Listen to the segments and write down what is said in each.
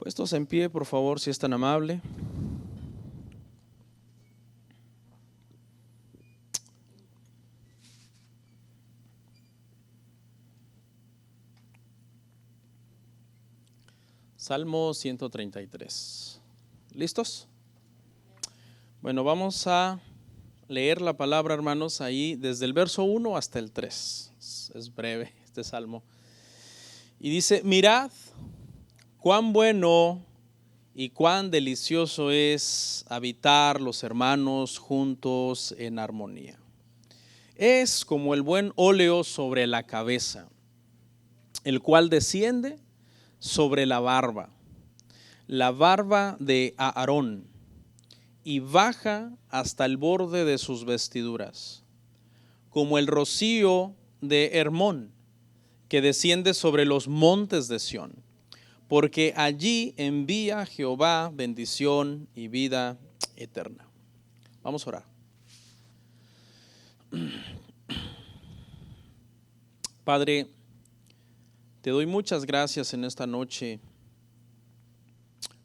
Puestos en pie, por favor, si es tan amable. Salmo 133. ¿Listos? Bueno, vamos a leer la palabra, hermanos, ahí desde el verso 1 hasta el 3. Es breve este salmo. Y dice: mirad cuán bueno y cuán delicioso es habitar los hermanos juntos en armonía. Es como el buen óleo sobre la cabeza, el cual desciende sobre la barba de Aarón, y baja hasta el borde de sus vestiduras, como el rocío de Hermón, que desciende sobre los montes de Sión, porque allí envía Jehová bendición y vida eterna. Vamos a orar. Padre, te doy muchas gracias en esta noche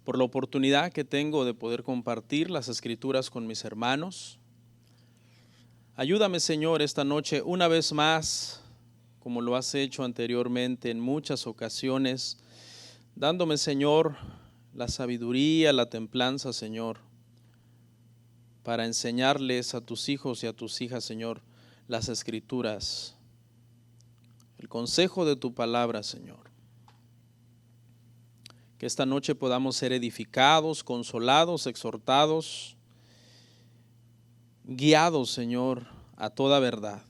por la oportunidad que tengo de poder compartir las Escrituras con mis hermanos. Ayúdame, Señor, esta noche una vez más, como lo has hecho anteriormente en muchas ocasiones, dándome, Señor, la sabiduría, la templanza, Señor, para enseñarles a tus hijos y a tus hijas, Señor, las Escrituras, el consejo de tu palabra, Señor. Que esta noche podamos ser edificados, consolados, exhortados, guiados, Señor, a toda verdad.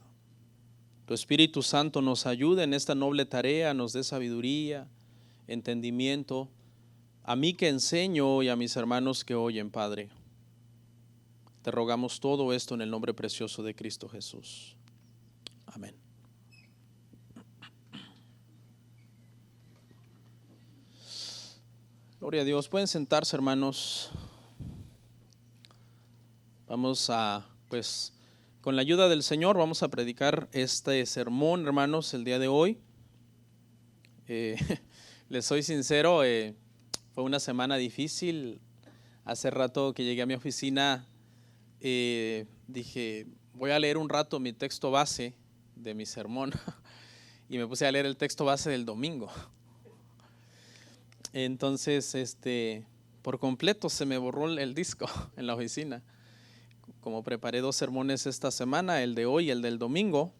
Tu Espíritu Santo nos ayude en esta noble tarea, nos dé sabiduría, entendimiento, a mí que enseño y a mis hermanos que oyen, Padre. Te rogamos todo esto en el nombre precioso de Cristo Jesús. Amén. Gloria a Dios. Pueden sentarse, hermanos. Vamos a, con la ayuda del Señor, vamos a predicar este sermón, hermanos, el día de hoy. Les soy sincero, fue una semana difícil. Hace rato que llegué a mi oficina, dije, voy a leer un rato mi texto base de mi sermón y me puse a leer el texto base del domingo. Entonces, por completo se me borró el disco en la oficina. Como preparé 2 sermones esta semana, el de hoy y el del domingo,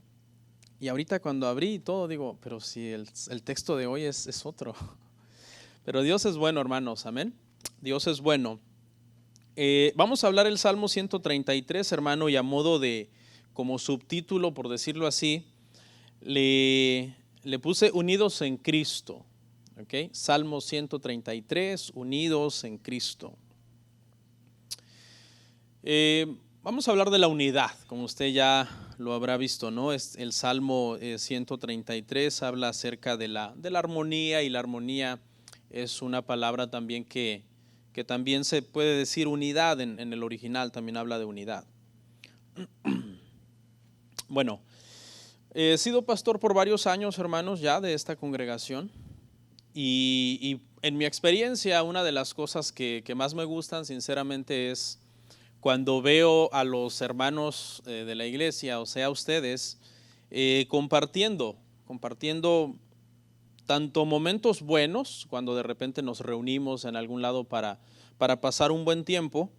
y ahorita cuando abrí todo digo, pero si el texto de hoy es otro. Pero Dios es bueno, hermanos, amén. Dios es bueno. Vamos a hablar el Salmo 133, hermano, y a modo de, como subtítulo, por decirlo así, le puse Unidos en Cristo. Okay. Salmo 133, Unidos en Cristo. Vamos a hablar de la unidad, como usted ya lo habrá visto, ¿no? El Salmo 133 habla acerca de la armonía, y la armonía es una palabra también que también se puede decir unidad, en el original también habla de unidad. Bueno, he sido pastor por varios años, hermanos, ya de esta congregación. Y en mi experiencia, una de las cosas que más me gustan, sinceramente, es cuando veo a los hermanos de la iglesia, o sea, ustedes, compartiendo tanto momentos buenos, cuando de repente nos reunimos en algún lado para pasar un buen tiempo,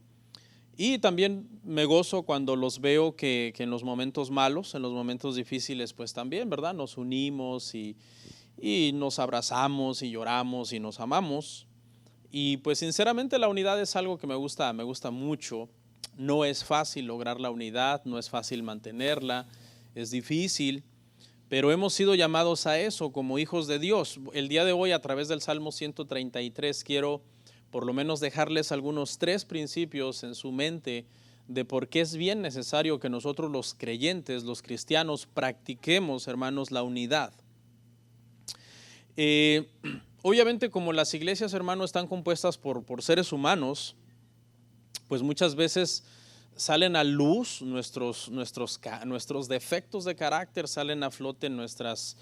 y también me gozo cuando los veo que en los momentos malos, en los momentos difíciles, pues también, ¿verdad? Nos unimos y nos abrazamos y lloramos y nos amamos. Y pues sinceramente la unidad es algo que me gusta mucho. No es fácil lograr la unidad, no es fácil mantenerla, es difícil, pero hemos sido llamados a eso como hijos de Dios. El día de hoy, a través del Salmo 133, quiero por lo menos dejarles algunos 3 principios en su mente de por qué es bien necesario que nosotros los creyentes, los cristianos, practiquemos, hermanos, la unidad. Obviamente, como las iglesias, hermanos, están compuestas por seres humanos, pues muchas veces salen a luz nuestros defectos de carácter, salen a flote nuestras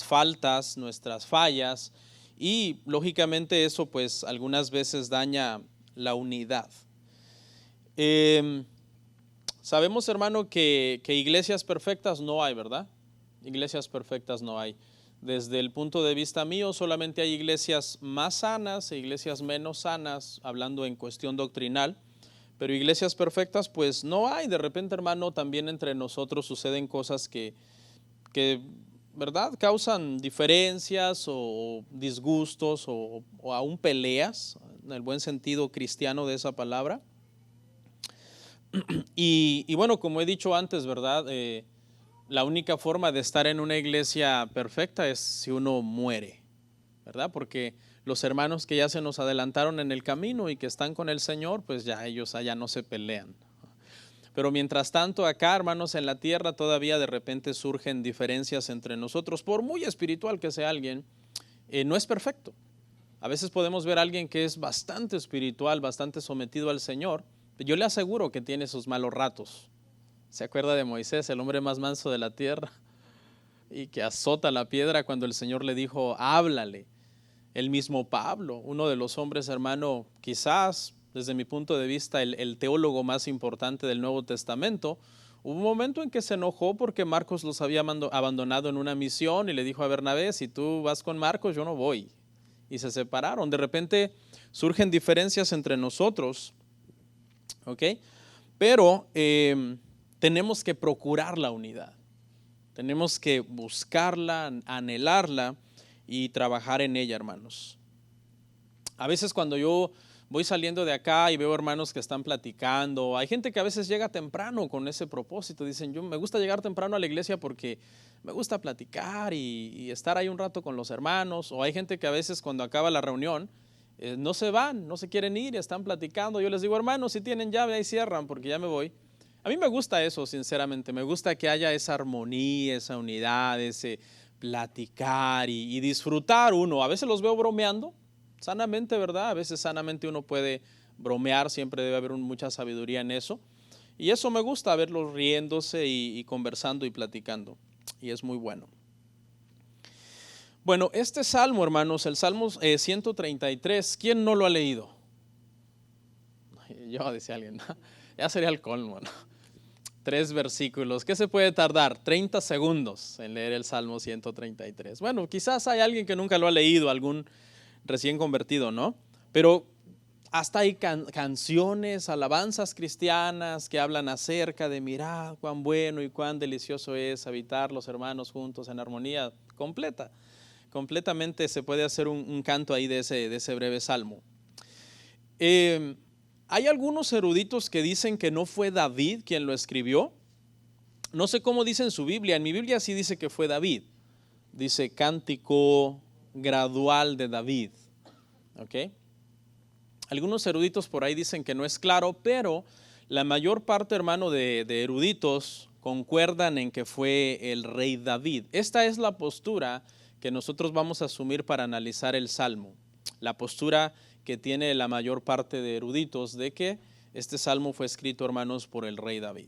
faltas, nuestras fallas, y lógicamente eso pues algunas veces daña la unidad. Sabemos, hermano, que iglesias perfectas no hay, ¿verdad? Iglesias perfectas no hay. Desde el punto de vista mío, solamente hay iglesias más sanas e iglesias menos sanas, hablando en cuestión doctrinal, pero iglesias perfectas pues no hay. De repente, hermano, también entre nosotros suceden cosas que ¿verdad?, causan diferencias o disgustos o aún peleas, en el buen sentido cristiano de esa palabra. Y bueno, como he dicho antes, ¿verdad? La única forma de estar en una iglesia perfecta es si uno muere, ¿verdad? Porque los hermanos que ya se nos adelantaron en el camino y que están con el Señor, pues ya ellos allá no se pelean. Pero mientras tanto acá, hermanos, en la tierra todavía de repente surgen diferencias entre nosotros, por muy espiritual que sea alguien, no es perfecto. A veces podemos ver a alguien que es bastante espiritual, bastante sometido al Señor. Yo le aseguro que tiene sus malos ratos. ¿Se acuerda de Moisés, el hombre más manso de la tierra? Y que azota la piedra cuando el Señor le dijo, háblale. El mismo Pablo, uno de los hombres, hermano, quizás desde mi punto de vista el teólogo más importante del Nuevo Testamento, hubo un momento en que se enojó porque Marcos los había abandonado en una misión y le dijo a Bernabé, si tú vas con Marcos, yo no voy. Y se separaron. De repente surgen diferencias entre nosotros, ¿ok? Pero tenemos que procurar la unidad. Tenemos que buscarla, anhelarla y trabajar en ella, hermanos. A veces cuando yo voy saliendo de acá y veo hermanos que están platicando, hay gente que a veces llega temprano con ese propósito. Dicen, yo me gusta llegar temprano a la iglesia porque me gusta platicar y estar ahí un rato con los hermanos. O hay gente que a veces cuando acaba la reunión no se van, no se quieren ir, están platicando. Yo les digo, hermanos, si tienen llave ahí cierran porque ya me voy. A mí me gusta eso, sinceramente. Me gusta que haya esa armonía, esa unidad, ese platicar y disfrutar uno. A veces los veo bromeando, sanamente, ¿verdad? A veces sanamente uno puede bromear, siempre debe haber mucha sabiduría en eso. Y eso me gusta, verlos riéndose y conversando y platicando. Y es muy bueno. Bueno, este salmo, hermanos, el Salmo 133, ¿quién no lo ha leído? Yo, decía alguien, ¿no? Ya sería el colmo, ¿no? 3 versículos. ¿Qué se puede tardar? 30 segundos en leer el Salmo 133. Bueno, quizás hay alguien que nunca lo ha leído, algún recién convertido, ¿no? Pero hasta hay canciones, alabanzas cristianas que hablan acerca de mirad cuán bueno y cuán delicioso es habitar los hermanos juntos en armonía completa. Completamente se puede hacer un canto ahí de ese breve salmo. Hay algunos eruditos que dicen que no fue David quien lo escribió. No sé cómo dice en su Biblia. En mi Biblia sí dice que fue David. Dice cántico gradual de David. ¿Ok? Algunos eruditos por ahí dicen que no es claro, pero la mayor parte, hermano, de eruditos concuerdan en que fue el rey David. Esta es la postura que nosotros vamos a asumir para analizar el Salmo. La postura que tiene la mayor parte de eruditos de que este salmo fue escrito, hermanos, por el rey David.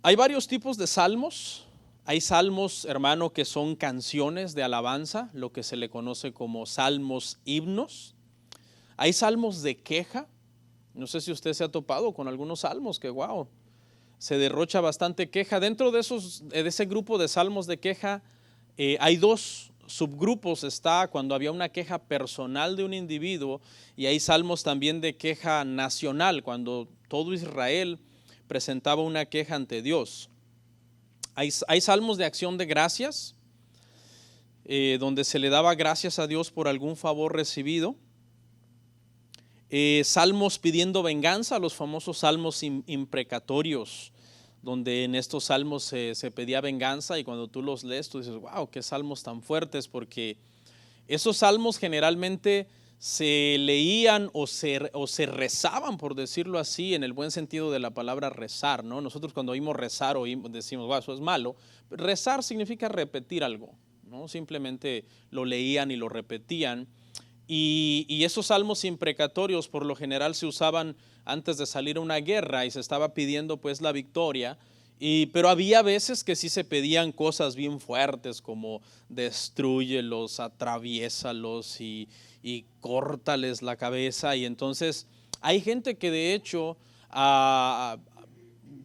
Hay varios tipos de salmos. Hay salmos, hermano, que son canciones de alabanza, lo que se le conoce como salmos himnos. Hay salmos de queja. No sé si usted se ha topado con algunos salmos que, wow, se derrocha bastante queja. Dentro de ese grupo de salmos de queja hay 2 subgrupos. Está cuando había una queja personal de un individuo, y hay salmos también de queja nacional, cuando todo Israel presentaba una queja ante Dios. Hay salmos de acción de gracias, donde se le daba gracias a Dios por algún favor recibido. Salmos pidiendo venganza, los famosos salmos imprecatorios, donde en estos salmos se pedía venganza, y cuando tú los lees, tú dices, wow, qué salmos tan fuertes, porque esos salmos generalmente se leían o se rezaban, por decirlo así, en el buen sentido de la palabra rezar, ¿no? Nosotros cuando oímos rezar decimos, wow, eso es malo. Rezar significa repetir algo, ¿no? Simplemente lo leían y lo repetían. Y esos salmos imprecatorios por lo general se usaban antes de salir a una guerra y se estaba pidiendo pues la victoria, Pero había veces que sí se pedían cosas bien fuertes como destrúyelos, atraviésalos y córtales la cabeza. Y entonces hay gente que de hecho,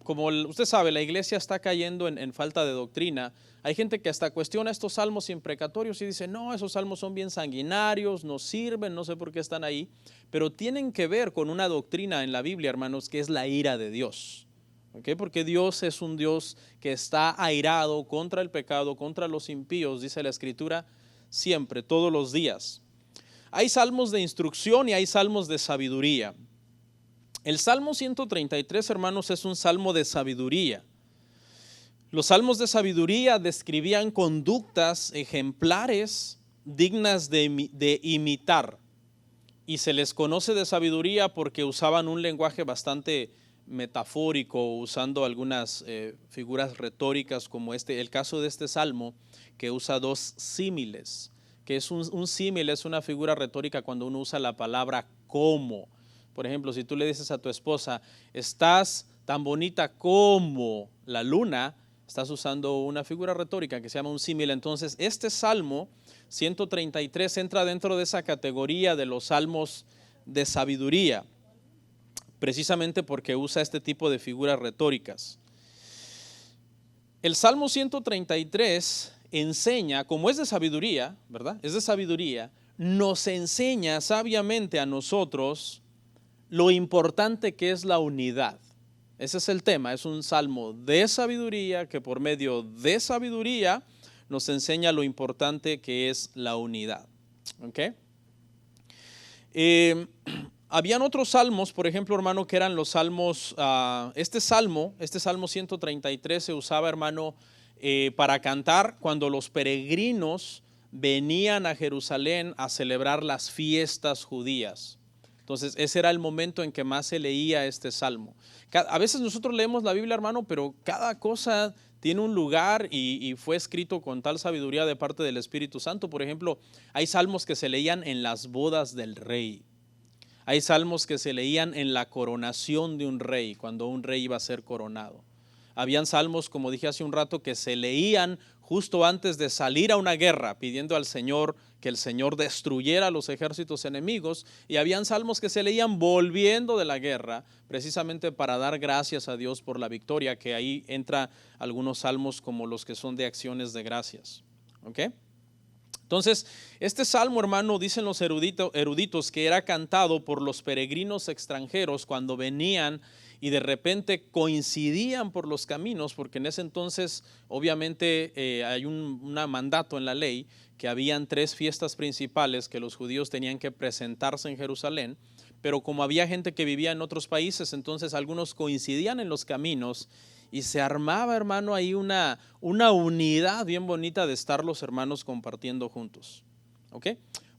como usted sabe, la iglesia está cayendo en falta de doctrina. Hay gente que hasta cuestiona estos salmos imprecatorios y dice, no, esos salmos son bien sanguinarios, no sirven, no sé por qué están ahí, pero tienen que ver con una doctrina en la Biblia, hermanos, que es la ira de Dios. ¿Okay? Porque Dios es un Dios que está airado contra el pecado, contra los impíos, dice la Escritura, siempre, todos los días. Hay salmos de instrucción y hay salmos de sabiduría. El Salmo 133, hermanos, es un salmo de sabiduría. Los salmos de sabiduría describían conductas ejemplares dignas de imitar. Y se les conoce de sabiduría porque usaban un lenguaje bastante metafórico, usando algunas figuras retóricas como el caso de este salmo, que usa dos símiles, que es un símil, es una figura retórica cuando uno usa la palabra como. Por ejemplo, si tú le dices a tu esposa, estás tan bonita como la luna, estás usando una figura retórica que se llama un símil. Entonces, este Salmo 133 entra dentro de esa categoría de los salmos de sabiduría, precisamente porque usa este tipo de figuras retóricas. El Salmo 133 enseña, como es de sabiduría, ¿verdad? Es de sabiduría, nos enseña sabiamente a nosotros lo importante que es la unidad. Ese es el tema, es un salmo de sabiduría que por medio de sabiduría nos enseña lo importante que es la unidad. ¿Okay? Habían otros salmos, por ejemplo, hermano, que eran los salmos, este salmo 133 se usaba, hermano, para cantar cuando los peregrinos venían a Jerusalén a celebrar las fiestas judías. Entonces, ese era el momento en que más se leía este salmo. A veces nosotros leemos la Biblia, hermano, pero cada cosa tiene un lugar y fue escrito con tal sabiduría de parte del Espíritu Santo. Por ejemplo, hay salmos que se leían en las bodas del rey. Hay salmos que se leían en la coronación de un rey, cuando un rey iba a ser coronado. Habían salmos, como dije hace un rato, que se leían justo antes de salir a una guerra, pidiendo al Señor que el Señor destruyera los ejércitos enemigos. Y habían salmos que se leían volviendo de la guerra, precisamente para dar gracias a Dios por la victoria, que ahí entra algunos salmos como los que son de acciones de gracias. ¿Ok? Entonces, este salmo, hermano, dicen los eruditos que era cantado por los peregrinos extranjeros cuando venían y de repente coincidían por los caminos, porque en ese entonces obviamente hay un mandato en la ley que habían 3 fiestas principales que los judíos tenían que presentarse en Jerusalén, pero como había gente que vivía en otros países, entonces algunos coincidían en los caminos y se armaba, hermano, ahí una unidad bien bonita de estar los hermanos compartiendo juntos. ¿Ok?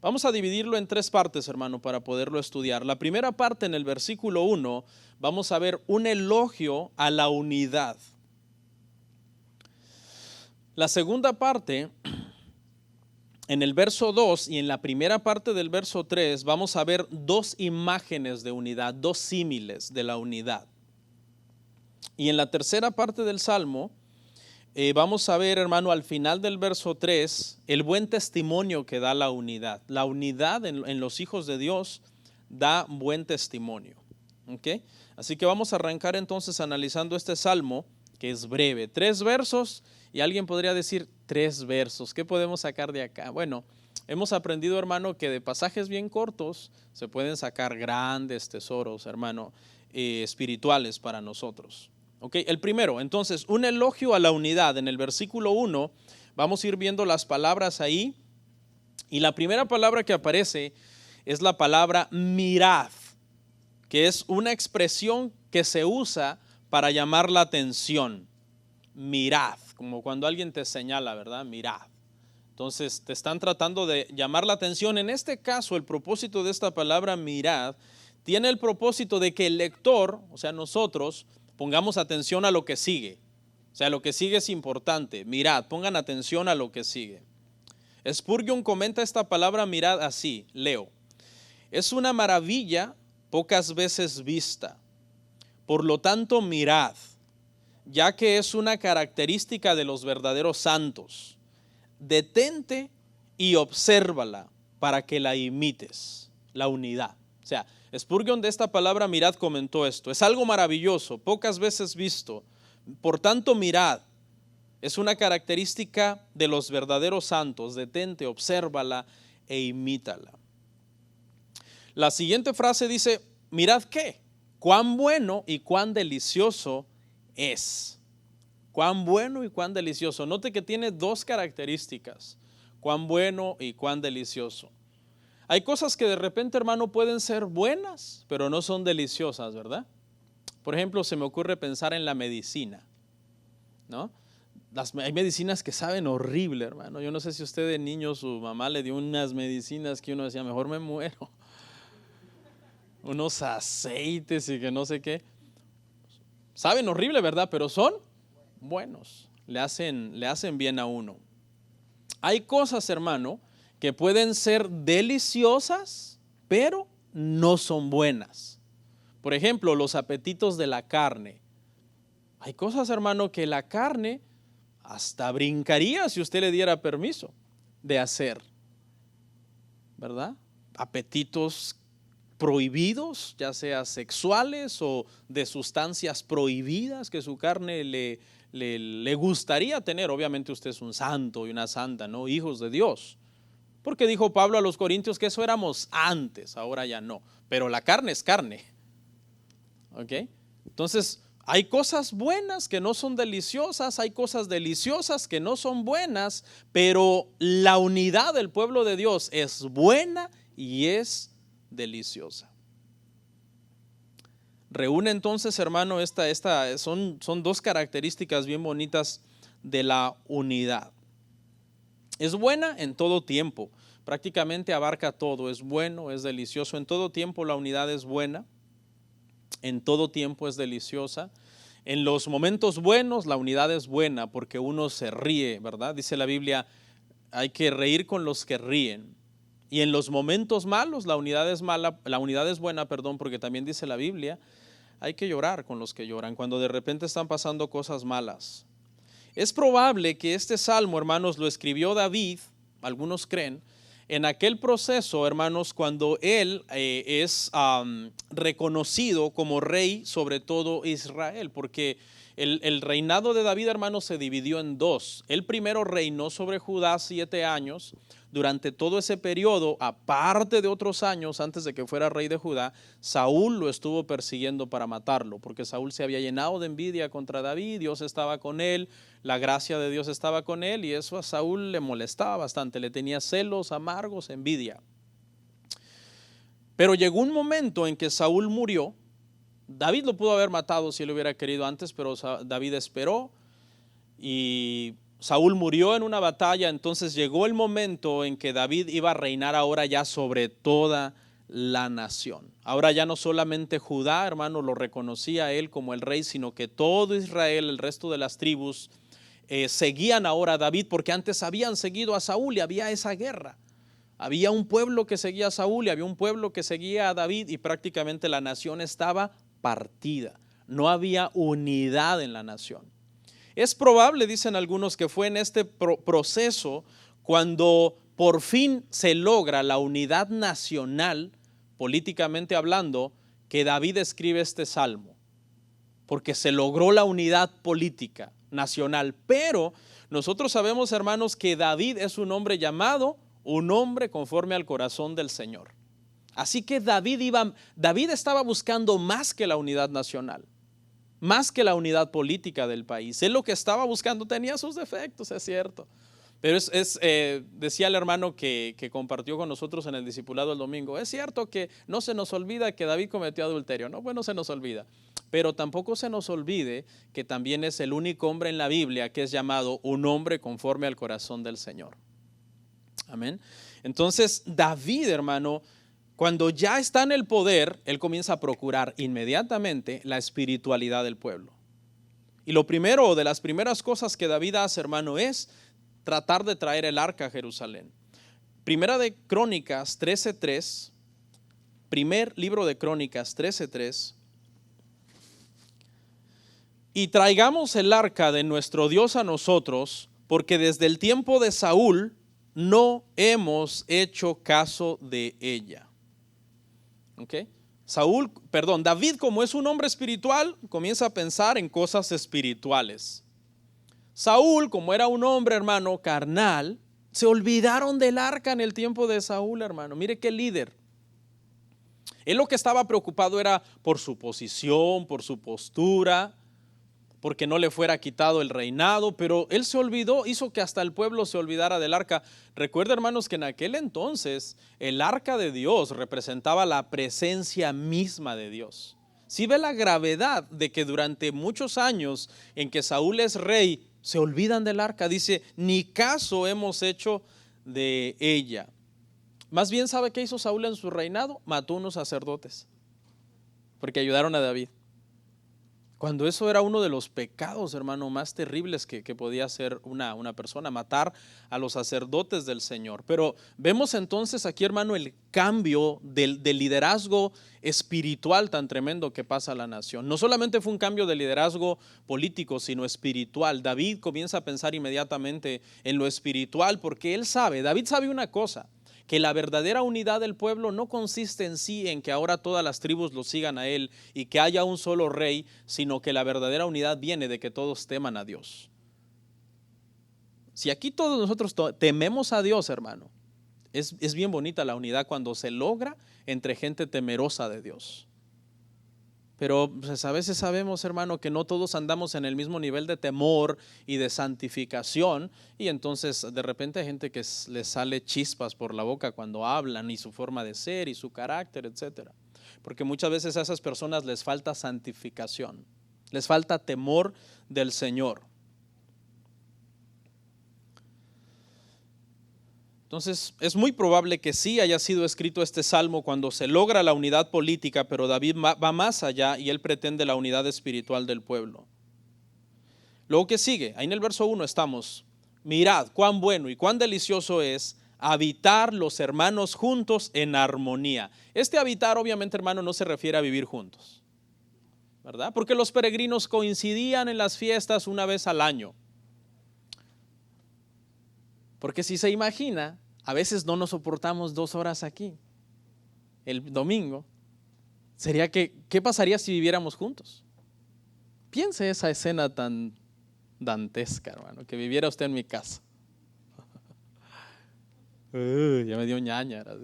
Vamos a dividirlo en 3 partes, hermano, para poderlo estudiar. La primera parte, en el versículo 1, vamos a ver un elogio a la unidad. La segunda parte, en el verso 2 y en la primera parte del verso 3, vamos a ver 2 imágenes de unidad, 2 símiles de la unidad. Y en la tercera parte del Salmo, vamos a ver, hermano, al final del verso 3, el buen testimonio que da la unidad. La unidad en los hijos de Dios da buen testimonio. ¿Okay? Así que vamos a arrancar entonces analizando este Salmo, que es breve. 3 versos, y alguien podría decir 3 versos. ¿Qué podemos sacar de acá? Bueno, hemos aprendido, hermano, que de pasajes bien cortos se pueden sacar grandes tesoros, hermano, espirituales para nosotros. Okay, el primero, entonces, un elogio a la unidad. En el versículo 1 vamos a ir viendo las palabras ahí, y la primera palabra que aparece es la palabra mirad, que es una expresión que se usa para llamar la atención. Mirad, como cuando alguien te señala, ¿verdad? Mirad. Entonces te están tratando de llamar la atención. En este caso, el propósito de esta palabra mirad tiene el propósito de que el lector, o sea, nosotros, pongamos atención a lo que sigue. O sea, lo que sigue es importante. Mirad, pongan atención a lo que sigue. Spurgeon comenta esta palabra mirad así, leo. Es una maravilla pocas veces vista. Por lo tanto, mirad. ya que es una característica de los verdaderos santos. Detente y obsérvala para que la imites, la unidad. O sea, Spurgeon de esta palabra mirad comentó esto. Es algo maravilloso, pocas veces visto. Por tanto, mirad, es una característica de los verdaderos santos. Detente, obsérvala e imítala. La siguiente frase dice, mirad qué, cuán bueno y cuán delicioso es. Cuán bueno y cuán delicioso. Note que tiene dos características. Cuán bueno y cuán delicioso. Hay cosas que de repente, hermano, pueden ser buenas, pero no son deliciosas, ¿verdad? Por ejemplo, se me ocurre pensar en la medicina, ¿no? Hay medicinas que saben horrible, hermano. Yo no sé si usted de niño, su mamá le dio unas medicinas que uno decía, mejor me muero. Unos aceites y que no sé qué. Saben horrible, ¿verdad? Pero son buenos. Le hacen bien a uno. Hay cosas, hermano, que pueden ser deliciosas, pero no son buenas. Por ejemplo, los apetitos de la carne. Hay cosas, hermano, que la carne hasta brincaría si usted le diera permiso de hacer, ¿verdad? Apetitos prohibidos, ya sea sexuales o de sustancias prohibidas que su carne le gustaría tener. Obviamente usted es un santo y una santa, ¿no? Hijos de Dios. Porque dijo Pablo a los Corintios que eso éramos antes, ahora ya no. Pero la carne es carne. ¿Ok? Entonces, hay cosas buenas que no son deliciosas, hay cosas deliciosas que no son buenas, pero la unidad del pueblo de Dios es buena y es deliciosa. Reúne entonces, hermano, son dos características bien bonitas de la unidad. Es buena en todo tiempo, prácticamente abarca todo, es bueno, es delicioso, en todo tiempo la unidad es buena, en todo tiempo es deliciosa. En los momentos buenos la unidad es buena porque uno se ríe, ¿verdad? Dice la Biblia, hay que reír con los que ríen. Y en los momentos malos la unidad es buena, porque también dice la Biblia, hay que llorar con los que lloran cuando de repente están pasando cosas malas. Es probable que este salmo, hermanos, lo escribió David, algunos creen, en aquel proceso, hermanos, cuando él es reconocido como rey sobre todo Israel, porque el reinado de David, hermanos, se dividió en dos. Él primero reinó sobre Judá 7 años. Durante todo ese periodo, aparte de otros años antes de que fuera rey de Judá, Saúl lo estuvo persiguiendo para matarlo, porque Saúl se había llenado de envidia contra David, Dios estaba con él, la gracia de Dios estaba con él y eso a Saúl le molestaba bastante, le tenía celos amargos, envidia. Pero llegó un momento en que Saúl murió. David lo pudo haber matado si él hubiera querido antes, pero David esperó y Saúl murió en una batalla. Entonces llegó el momento en que David iba a reinar ahora ya sobre toda la nación. Ahora ya no solamente Judá, hermano, lo reconocía a él como el rey, sino que todo Israel, el resto de las tribus, seguían ahora a David, porque antes habían seguido a Saúl y había esa guerra. Había un pueblo que seguía a Saúl y había un pueblo que seguía a David y prácticamente la nación estaba partida. No había unidad en la nación. Es probable, dicen algunos, que fue en este proceso cuando por fin se logra la unidad nacional, políticamente hablando, que David escribe este salmo, porque se logró la unidad política nacional. Pero nosotros sabemos, hermanos, que David es un hombre llamado, un hombre conforme al corazón del Señor. Así que David estaba buscando más que la unidad nacional, más que la unidad política del país. Él lo que estaba buscando tenía sus defectos, es cierto. Pero decía el hermano que compartió con nosotros en el discipulado el domingo, es cierto que no se nos olvida que David cometió adulterio, no, bueno, se nos olvida. Pero tampoco se nos olvide que también es el único hombre en la Biblia que es llamado un hombre conforme al corazón del Señor. Amén. Entonces David, hermano, cuando ya está en el poder, él comienza a procurar inmediatamente la espiritualidad del pueblo. Y lo primero, de las primeras cosas que David hace, hermano, es tratar de traer el arca a Jerusalén. Primera de Crónicas 13:3, primer libro de Crónicas 13:3. y traigamos el arca de nuestro Dios a nosotros, porque desde el tiempo de Saúl no hemos hecho caso de ella. ¿Ok? David, como es un hombre espiritual, comienza a pensar en cosas espirituales. Saúl, como era un hombre, hermano, carnal, se olvidaron del arca en el tiempo de Saúl, hermano. Mire qué líder. Él lo que estaba preocupado era por su posición, por su postura, porque no le fuera quitado el reinado, pero él se olvidó, hizo que hasta el pueblo se olvidara del arca. Recuerda, hermanos, que en aquel entonces el arca de Dios representaba la presencia misma de Dios. Si ve la gravedad de que durante muchos años en que Saúl es rey, se olvidan del arca. Dice, ni caso hemos hecho de ella. Más bien, ¿sabe qué hizo Saúl en su reinado? Mató unos sacerdotes, porque ayudaron a David. Cuando eso era uno de los pecados, hermano, más terribles que podía hacer una persona, matar a los sacerdotes del Señor. Pero vemos entonces aquí, hermano, el cambio del liderazgo espiritual tan tremendo que pasa a la nación. No solamente fue un cambio de liderazgo político, sino espiritual. David comienza a pensar inmediatamente en lo espiritual, porque David sabe una cosa, que la verdadera unidad del pueblo no consiste en sí en que ahora todas las tribus lo sigan a él y que haya un solo rey, sino que la verdadera unidad viene de que todos teman a Dios. Si aquí todos nosotros tememos a Dios, hermano, es bien bonita la unidad cuando se logra entre gente temerosa de Dios. Pero pues, a veces sabemos, hermano, que no todos andamos en el mismo nivel de temor y de santificación, y entonces de repente hay gente que les sale chispas por la boca cuando hablan, y su forma de ser y su carácter, etcétera. Porque muchas veces a esas personas les falta santificación, les falta temor del Señor. Entonces es muy probable que sí haya sido escrito este salmo cuando se logra la unidad política, pero David va más allá y él pretende la unidad espiritual del pueblo. Luego que sigue, ahí en el verso 1 estamos: mirad cuán bueno y cuán delicioso es habitar los hermanos juntos en armonía. Este habitar, obviamente, hermano, no se refiere a vivir juntos, ¿verdad? Porque los peregrinos coincidían en las fiestas una vez al año. Porque si se imagina, a veces no nos soportamos 2 horas aquí el domingo. Sería que, ¿qué pasaría si viviéramos juntos? Piense esa escena tan dantesca, hermano, que viviera usted en mi casa. Ya me dio ñañara.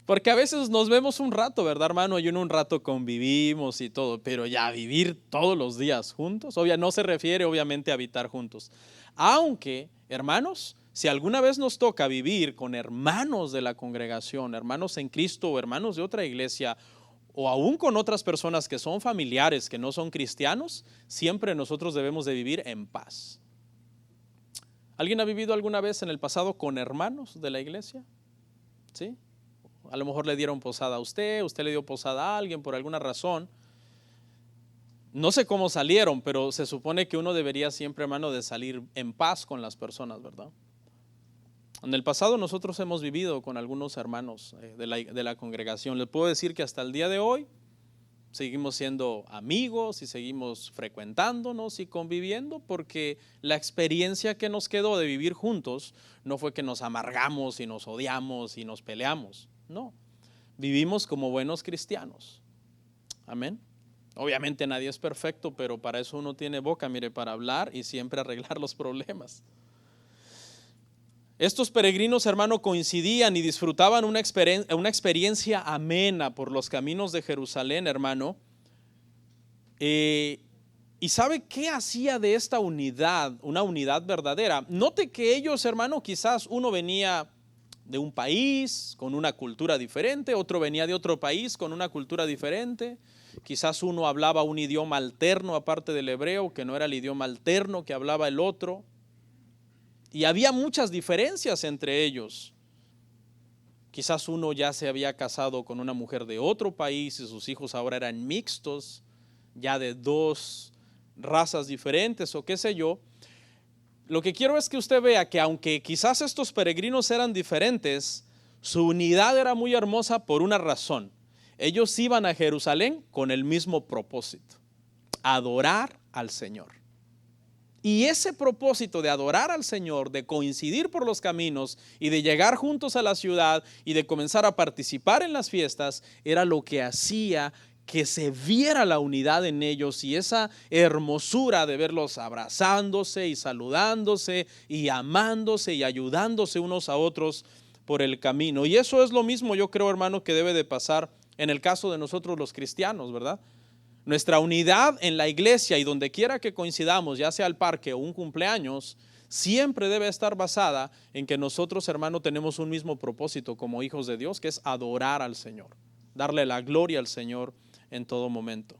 Porque a veces nos vemos un rato, ¿verdad, hermano? Y un rato convivimos y todo, pero ya vivir todos los días juntos, no se refiere obviamente a habitar juntos. Aunque, hermanos, si alguna vez nos toca vivir con hermanos de la congregación, hermanos en Cristo o hermanos de otra iglesia, o aún con otras personas que son familiares, que no son cristianos, siempre nosotros debemos de vivir en paz. ¿Alguien ha vivido alguna vez en el pasado con hermanos de la iglesia? ¿Sí? A lo mejor le dieron posada a usted le dio posada a alguien por alguna razón. No sé cómo salieron, pero se supone que uno debería siempre, hermano, de salir en paz con las personas, ¿verdad? En el pasado nosotros hemos vivido con algunos hermanos de la congregación. Les puedo decir que hasta el día de hoy seguimos siendo amigos y seguimos frecuentándonos y conviviendo, porque la experiencia que nos quedó de vivir juntos no fue que nos amargamos y nos odiamos y nos peleamos. No, vivimos como buenos cristianos. Amén. Obviamente nadie es perfecto, pero para eso uno tiene boca, mire, para hablar y siempre arreglar los problemas. Estos peregrinos, hermano, coincidían y disfrutaban una experiencia amena por los caminos de Jerusalén, hermano. ¿Y sabe qué hacía de esta unidad una unidad verdadera? Note que ellos, hermano, quizás uno venía de un país con una cultura diferente, otro venía de otro país con una cultura diferente. Quizás uno hablaba un idioma alterno aparte del hebreo, que no era el idioma alterno que hablaba el otro. Y había muchas diferencias entre ellos. Quizás uno ya se había casado con una mujer de otro país y sus hijos ahora eran mixtos, ya de 2 razas diferentes o qué sé yo. Lo que quiero es que usted vea que aunque quizás estos peregrinos eran diferentes, su unidad era muy hermosa por una razón. Ellos iban a Jerusalén con el mismo propósito. adorar al Señor. Y ese propósito de adorar al Señor, de coincidir por los caminos y de llegar juntos a la ciudad y de comenzar a participar en las fiestas, era lo que hacía que se viera la unidad en ellos y esa hermosura de verlos abrazándose y saludándose y amándose y ayudándose unos a otros por el camino. Y eso es lo mismo, yo creo, hermano, que debe de pasar en el caso de nosotros los cristianos, ¿verdad? Nuestra unidad en la iglesia y donde quiera que coincidamos, ya sea el parque o un cumpleaños, siempre debe estar basada en que nosotros, hermano, tenemos un mismo propósito como hijos de Dios, que es adorar al Señor, darle la gloria al Señor en todo momento.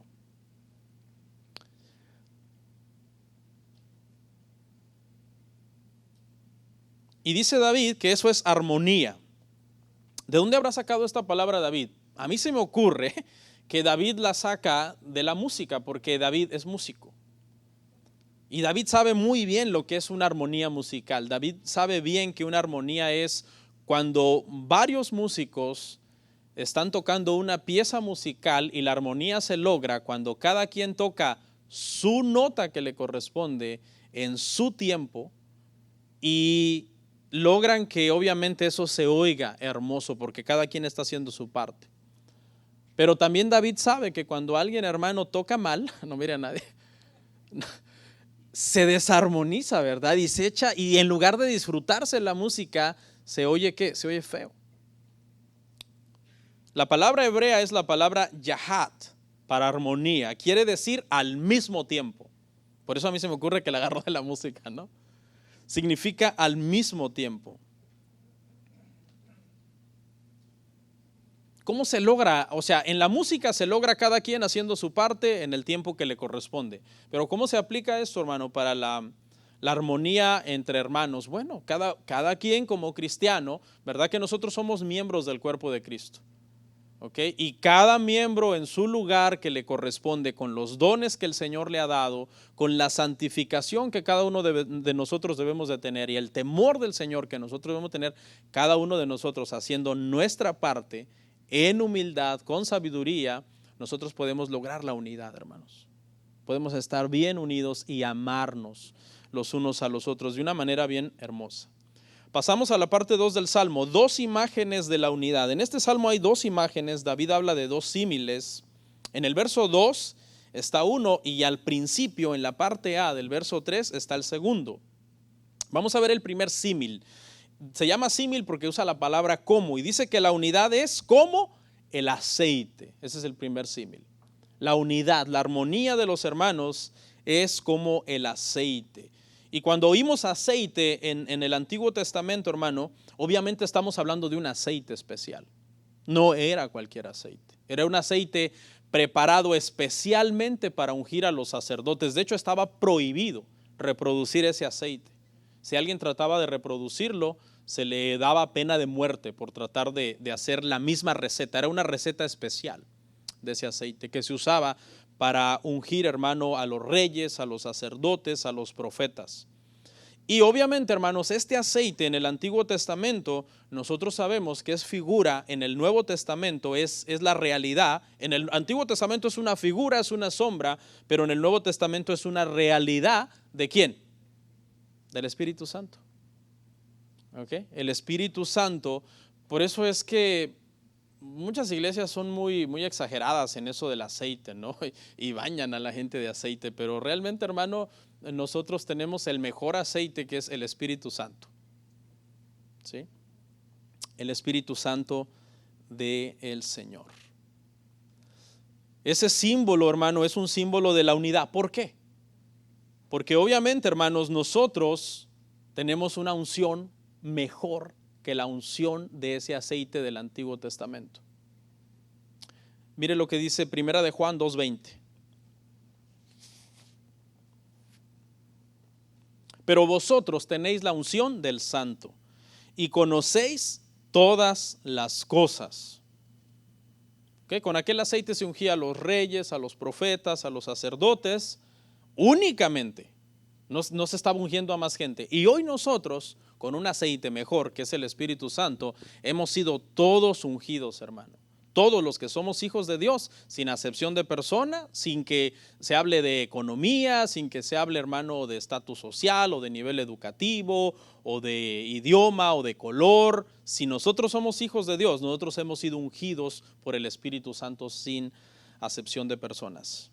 Y dice David que eso es armonía. ¿De dónde habrá sacado esta palabra David? A mí se me ocurre que David la saca de la música, porque David es músico. Y David sabe muy bien lo que es una armonía musical. David sabe bien que una armonía es cuando varios músicos están tocando una pieza musical y la armonía se logra cuando cada quien toca su nota que le corresponde en su tiempo y logran que obviamente eso se oiga hermoso porque cada quien está haciendo su parte. Pero también David sabe que cuando alguien, hermano, toca mal, no mire a nadie, se desarmoniza, ¿verdad? Y se echa, y en lugar de disfrutarse la música, se oye ¿qué? Se oye feo. La palabra hebrea es la palabra yahat, para armonía. Quiere decir al mismo tiempo. Por eso a mí se me ocurre que la agarro de la música, ¿no? Significa al mismo tiempo. ¿Cómo se logra? O sea, en la música se logra cada quien haciendo su parte en el tiempo que le corresponde. Pero ¿cómo se aplica esto, hermano, para la armonía entre hermanos? Bueno, cada quien como cristiano, ¿verdad que nosotros somos miembros del cuerpo de Cristo? ¿Ok? Y cada miembro en su lugar que le corresponde, con los dones que el Señor le ha dado, con la santificación que cada uno de nosotros debemos de tener y el temor del Señor que nosotros debemos tener, cada uno de nosotros haciendo nuestra parte, en humildad, con sabiduría, nosotros podemos lograr la unidad, hermanos. Podemos estar bien unidos y amarnos los unos a los otros de una manera bien hermosa. Pasamos a la parte 2 del Salmo, dos imágenes de la unidad. En este Salmo hay dos imágenes, David habla de dos símiles. En el verso 2 está uno y al principio, en la parte A del verso 3, está el segundo. Vamos a ver el primer símil. Se llama símil porque usa la palabra como y dice que la unidad es como el aceite. Ese es el primer símil. La unidad, la armonía de los hermanos es como el aceite. Y cuando oímos aceite en el Antiguo Testamento, hermano, obviamente estamos hablando de un aceite especial. No era cualquier aceite. Era un aceite preparado especialmente para ungir a los sacerdotes. De hecho, estaba prohibido reproducir ese aceite. Si alguien trataba de reproducirlo, se le daba pena de muerte por tratar de hacer la misma receta. Era una receta especial de ese aceite que se usaba para ungir, hermano, a los reyes, a los sacerdotes, a los profetas. Y obviamente, hermanos, este aceite en el Antiguo Testamento, nosotros sabemos que es figura, en el Nuevo Testamento es la realidad. En el Antiguo Testamento es una figura, es una sombra, pero en el Nuevo Testamento es una realidad. ¿De quién? Del Espíritu Santo. ¿Okay? El Espíritu Santo, por eso es que muchas iglesias son muy exageradas en eso del aceite, ¿no? Y bañan a la gente de aceite, pero realmente, hermano, nosotros tenemos el mejor aceite que es el Espíritu Santo. ¿Sí? El Espíritu Santo del Señor. Ese símbolo, hermano, es un símbolo de la unidad. ¿Por qué? Porque obviamente, hermanos, nosotros tenemos una unción mejor que la unción de ese aceite del Antiguo Testamento. Mire lo que dice Primera de Juan 2:20. Pero vosotros tenéis la unción del Santo y conocéis todas las cosas. ¿Okay? Con aquel aceite se ungía a los reyes, a los profetas, a los sacerdotes, únicamente. No se estaba ungiendo a más gente. Y hoy nosotros, con un aceite mejor, que es el Espíritu Santo, hemos sido todos ungidos, hermano. Todos los que somos hijos de Dios, sin acepción de persona, sin que se hable de economía, sin que se hable, hermano, de estatus social o de nivel educativo o de idioma o de color. Si nosotros somos hijos de Dios, nosotros hemos sido ungidos por el Espíritu Santo sin acepción de personas.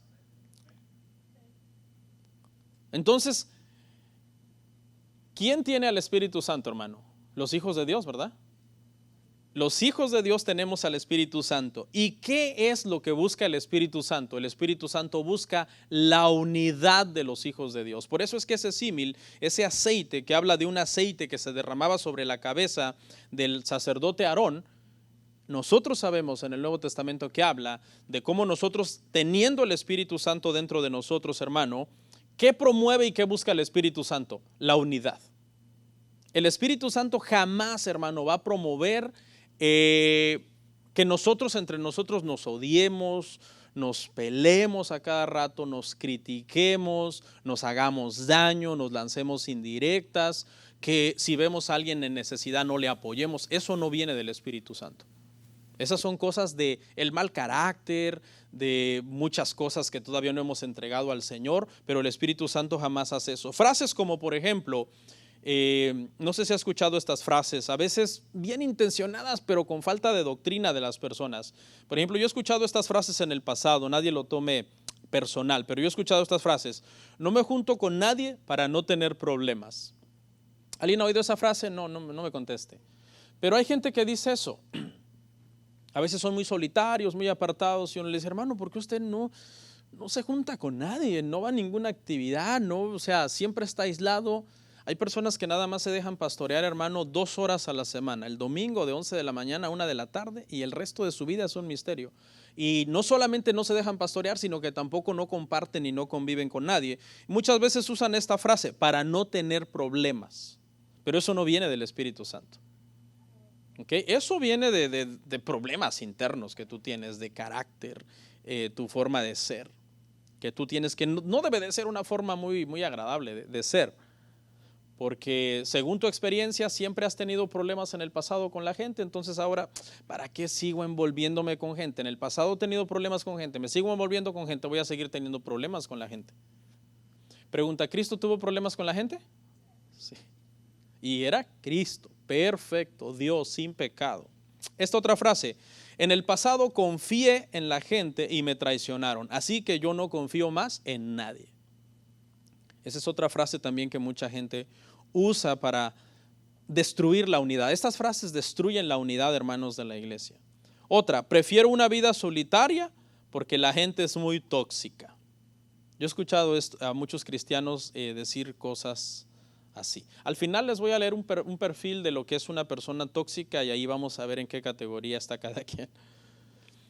Entonces, ¿quién tiene al Espíritu Santo, hermano? Los hijos de Dios, ¿verdad? Los hijos de Dios tenemos al Espíritu Santo. ¿Y qué es lo que busca el Espíritu Santo? El Espíritu Santo busca la unidad de los hijos de Dios. Por eso es que ese símil, ese aceite que habla de un aceite que se derramaba sobre la cabeza del sacerdote Aarón, nosotros sabemos en el Nuevo Testamento que habla de cómo nosotros, teniendo el Espíritu Santo dentro de nosotros, hermano, ¿qué promueve y qué busca el Espíritu Santo? La unidad. El Espíritu Santo jamás, hermano, va a promover que nosotros entre nosotros nos odiemos, nos peleemos a cada rato, nos critiquemos, nos hagamos daño, nos lancemos indirectas, que si vemos a alguien en necesidad no le apoyemos. Eso no viene del Espíritu Santo. Esas son cosas de el mal carácter, de muchas cosas que todavía no hemos entregado al Señor, pero el Espíritu Santo jamás hace eso. Frases como, por ejemplo, no sé si ha escuchado estas frases, a veces bien intencionadas, pero con falta de doctrina de las personas. Por ejemplo, yo he escuchado estas frases en el pasado, nadie lo tome personal, pero yo he escuchado estas frases: no me junto con nadie para no tener problemas. ¿Alguien ha oído esa frase? No me conteste. Pero hay gente que dice eso. A veces son muy solitarios, muy apartados, y uno le dice: hermano, ¿por qué usted no se junta con nadie? No va a ninguna actividad, no, o sea, siempre está aislado. Hay personas que nada más se dejan pastorear, hermano, 2 horas a la semana, el domingo de 11 de la mañana a 1 de la tarde, y el resto de su vida es un misterio. Y no solamente no se dejan pastorear, sino que tampoco no comparten y no conviven con nadie. Muchas veces usan esta frase: para no tener problemas. Pero eso no viene del Espíritu Santo. ¿Okay? Eso viene de problemas internos que tú tienes, de carácter, tu forma de ser, que tú tienes, que no debe de ser una forma muy agradable de ser. Porque según tu experiencia siempre has tenido problemas en el pasado con la gente, entonces ahora, ¿para qué sigo envolviéndome con gente? En el pasado he tenido problemas con gente, me sigo envolviendo con gente, voy a seguir teniendo problemas con la gente. Pregunta: ¿Cristo tuvo problemas con la gente? Sí. Y era Cristo, perfecto, Dios sin pecado. Esta otra frase: en el pasado confié en la gente y me traicionaron, así que yo no confío más en nadie. Esa es otra frase también que mucha gente usa para destruir la unidad. Estas frases destruyen la unidad, hermanos de la iglesia. Otra: prefiero una vida solitaria porque la gente es muy tóxica. Yo he escuchado a muchos cristianos decir cosas así. Al final les voy a leer un perfil de lo que es una persona tóxica y ahí vamos a ver en qué categoría está cada quien.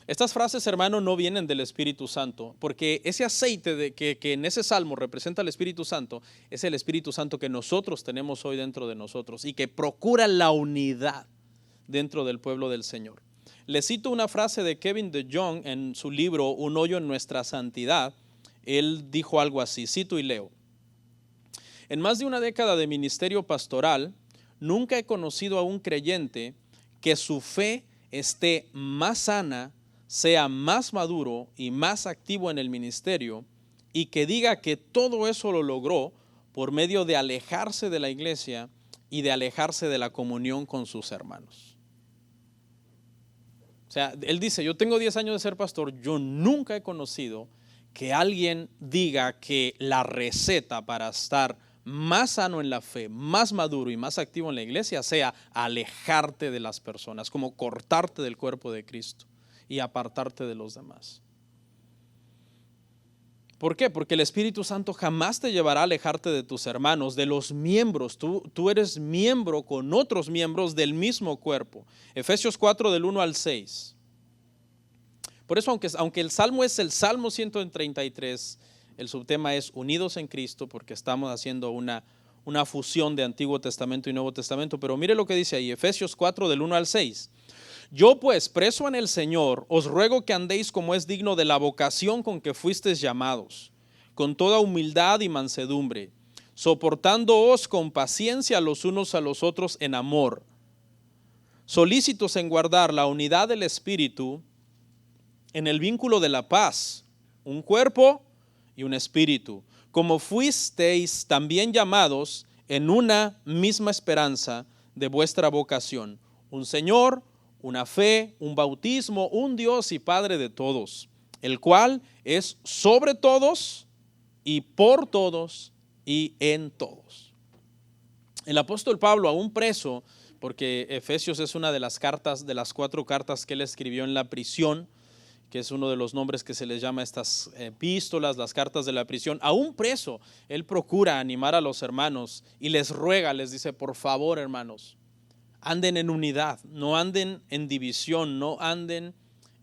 Estas frases, hermano, no vienen del Espíritu Santo, porque ese aceite que en ese salmo representa al Espíritu Santo es el Espíritu Santo que nosotros tenemos hoy dentro de nosotros y que procura la unidad dentro del pueblo del Señor. Le cito una frase de Kevin DeYoung en su libro Un hoyo en nuestra santidad. Él dijo algo así, cito y leo: en más de una década de ministerio pastoral, nunca he conocido a un creyente que su fe esté más sana, sea más maduro y más activo en el ministerio, y que diga que todo eso lo logró por medio de alejarse de la iglesia y de alejarse de la comunión con sus hermanos. O sea, él dice: yo tengo 10 años de ser pastor, yo nunca he conocido que alguien diga que la receta para estar más sano en la fe, más maduro y más activo en la iglesia sea alejarte de las personas, como cortarte del cuerpo de Cristo y apartarte de los demás. ¿Por qué? Porque el Espíritu Santo jamás te llevará a alejarte de tus hermanos, de los miembros. Tú eres miembro con otros miembros del mismo cuerpo. Efesios 4 del 1 al 6. Por eso, aunque el salmo es el Salmo 133, el subtema es unidos en Cristo, porque estamos haciendo una fusión de Antiguo Testamento y Nuevo Testamento. Pero mire lo que dice ahí, Efesios 4 del 1 al 6. Yo pues, preso en el Señor, os ruego que andéis como es digno de la vocación con que fuisteis llamados, con toda humildad y mansedumbre, soportándoos con paciencia los unos a los otros en amor, solícitos en guardar la unidad del Espíritu en el vínculo de la paz, un cuerpo y un espíritu, como fuisteis también llamados en una misma esperanza de vuestra vocación, un Señor, una fe, un bautismo, un Dios y Padre de todos, el cual es sobre todos y por todos y en todos. El apóstol Pablo, aún preso, porque Efesios es una de las cartas, de las 4 cartas que él escribió en la prisión, que es uno de los nombres que se les llama estas epístolas, las cartas de la prisión, aún preso, él procura animar a los hermanos y les ruega, les dice, por favor, hermanos, anden en unidad, no anden en división, no anden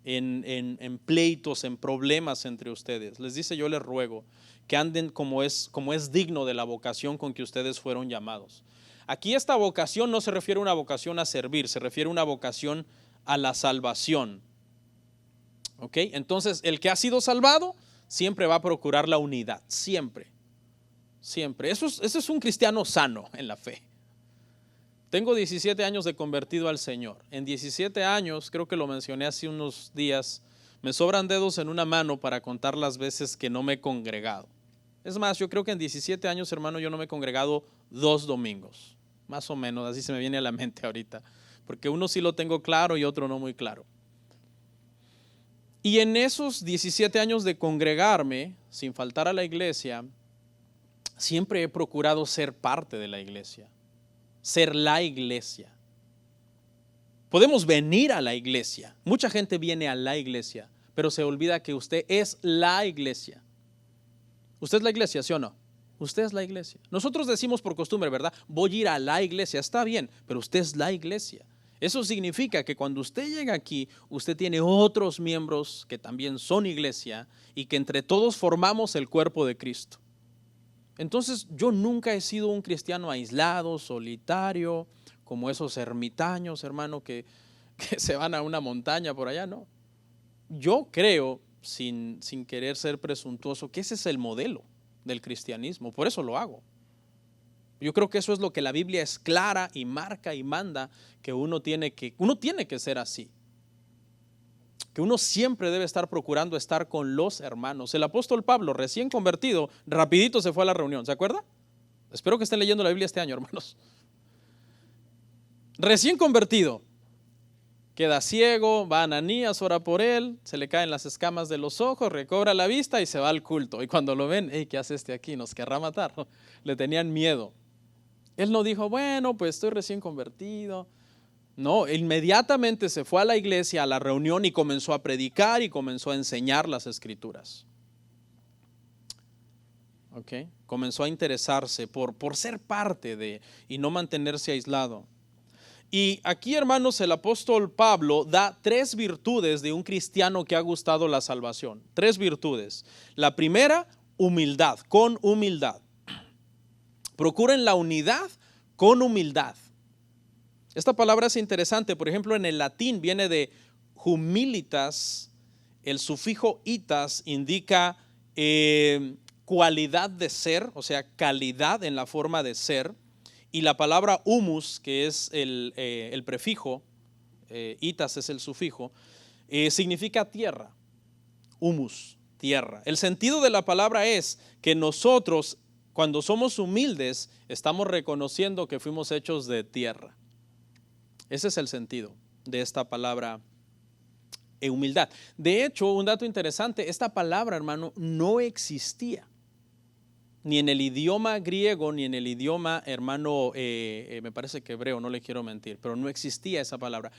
en pleitos, en problemas entre ustedes. Les dice, yo les ruego que anden como es digno de la vocación con que ustedes fueron llamados. Aquí esta vocación no se refiere a una vocación a servir, se refiere a una vocación a la salvación. ¿Ok? Entonces, el que ha sido salvado siempre va a procurar la unidad, siempre, siempre. Eso es un cristiano sano en la fe. Tengo 17 años de convertido al Señor. En 17 años, creo que lo mencioné hace unos días, me sobran dedos en una mano para contar las veces que no me he congregado. Es más, yo creo que en 17 años, hermano, yo no me he congregado 2 domingos, más o menos, así se me viene a la mente ahorita, porque uno sí lo tengo claro y otro no muy claro. Y en esos 17 años de congregarme, sin faltar a la iglesia, siempre he procurado ser parte de la iglesia, ser la iglesia. Podemos venir a la iglesia, mucha gente viene a la iglesia, pero se olvida que usted es la iglesia. ¿Usted es la iglesia, sí o no? Usted es la iglesia. Nosotros decimos por costumbre, ¿verdad? Voy a ir a la iglesia, está bien, pero usted es la iglesia. Eso significa que cuando usted llega aquí, usted tiene otros miembros que también son iglesia y que entre todos formamos el cuerpo de Cristo. Entonces, yo nunca he sido un cristiano aislado, solitario, como esos ermitaños, hermano, que se van a una montaña por allá, no. Yo creo, sin querer ser presuntuoso, que ese es el modelo del cristianismo, por eso lo hago. Yo creo que eso es lo que la Biblia es clara y marca y manda, que uno tiene que ser así. Que uno siempre debe estar procurando estar con los hermanos. El apóstol Pablo, recién convertido, rapidito se fue a la reunión, ¿se acuerda? Espero que estén leyendo la Biblia este año, hermanos. Recién convertido, queda ciego, va a Ananías, ora por él, se le caen las escamas de los ojos, recobra la vista y se va al culto. Y cuando lo ven, ¿qué hace este aquí? Nos querrá matar. Le tenían miedo. Él no dijo, bueno, pues estoy recién convertido. No, inmediatamente se fue a la iglesia, a la reunión y comenzó a predicar y comenzó a enseñar las escrituras. Okay. Comenzó a interesarse por ser parte de y no mantenerse aislado. Y aquí, hermanos, el apóstol Pablo da 3 virtudes de un cristiano que ha gustado la salvación. 3 virtudes. La primera, humildad, con humildad. Procuren la unidad con humildad. Esta palabra es interesante, por ejemplo, en el latín viene de humilitas, el sufijo itas indica cualidad de ser, o sea, calidad en la forma de ser, y la palabra humus, que es el prefijo, itas es el sufijo, significa tierra, humus, tierra. El sentido de la palabra es que nosotros, cuando somos humildes, estamos reconociendo que fuimos hechos de tierra. Ese es el sentido de esta palabra humildad. De hecho, un dato interesante, esta palabra, hermano, no existía ni en el idioma griego, ni en el idioma, hermano, me parece que hebreo, no le quiero mentir, pero no existía esa palabra.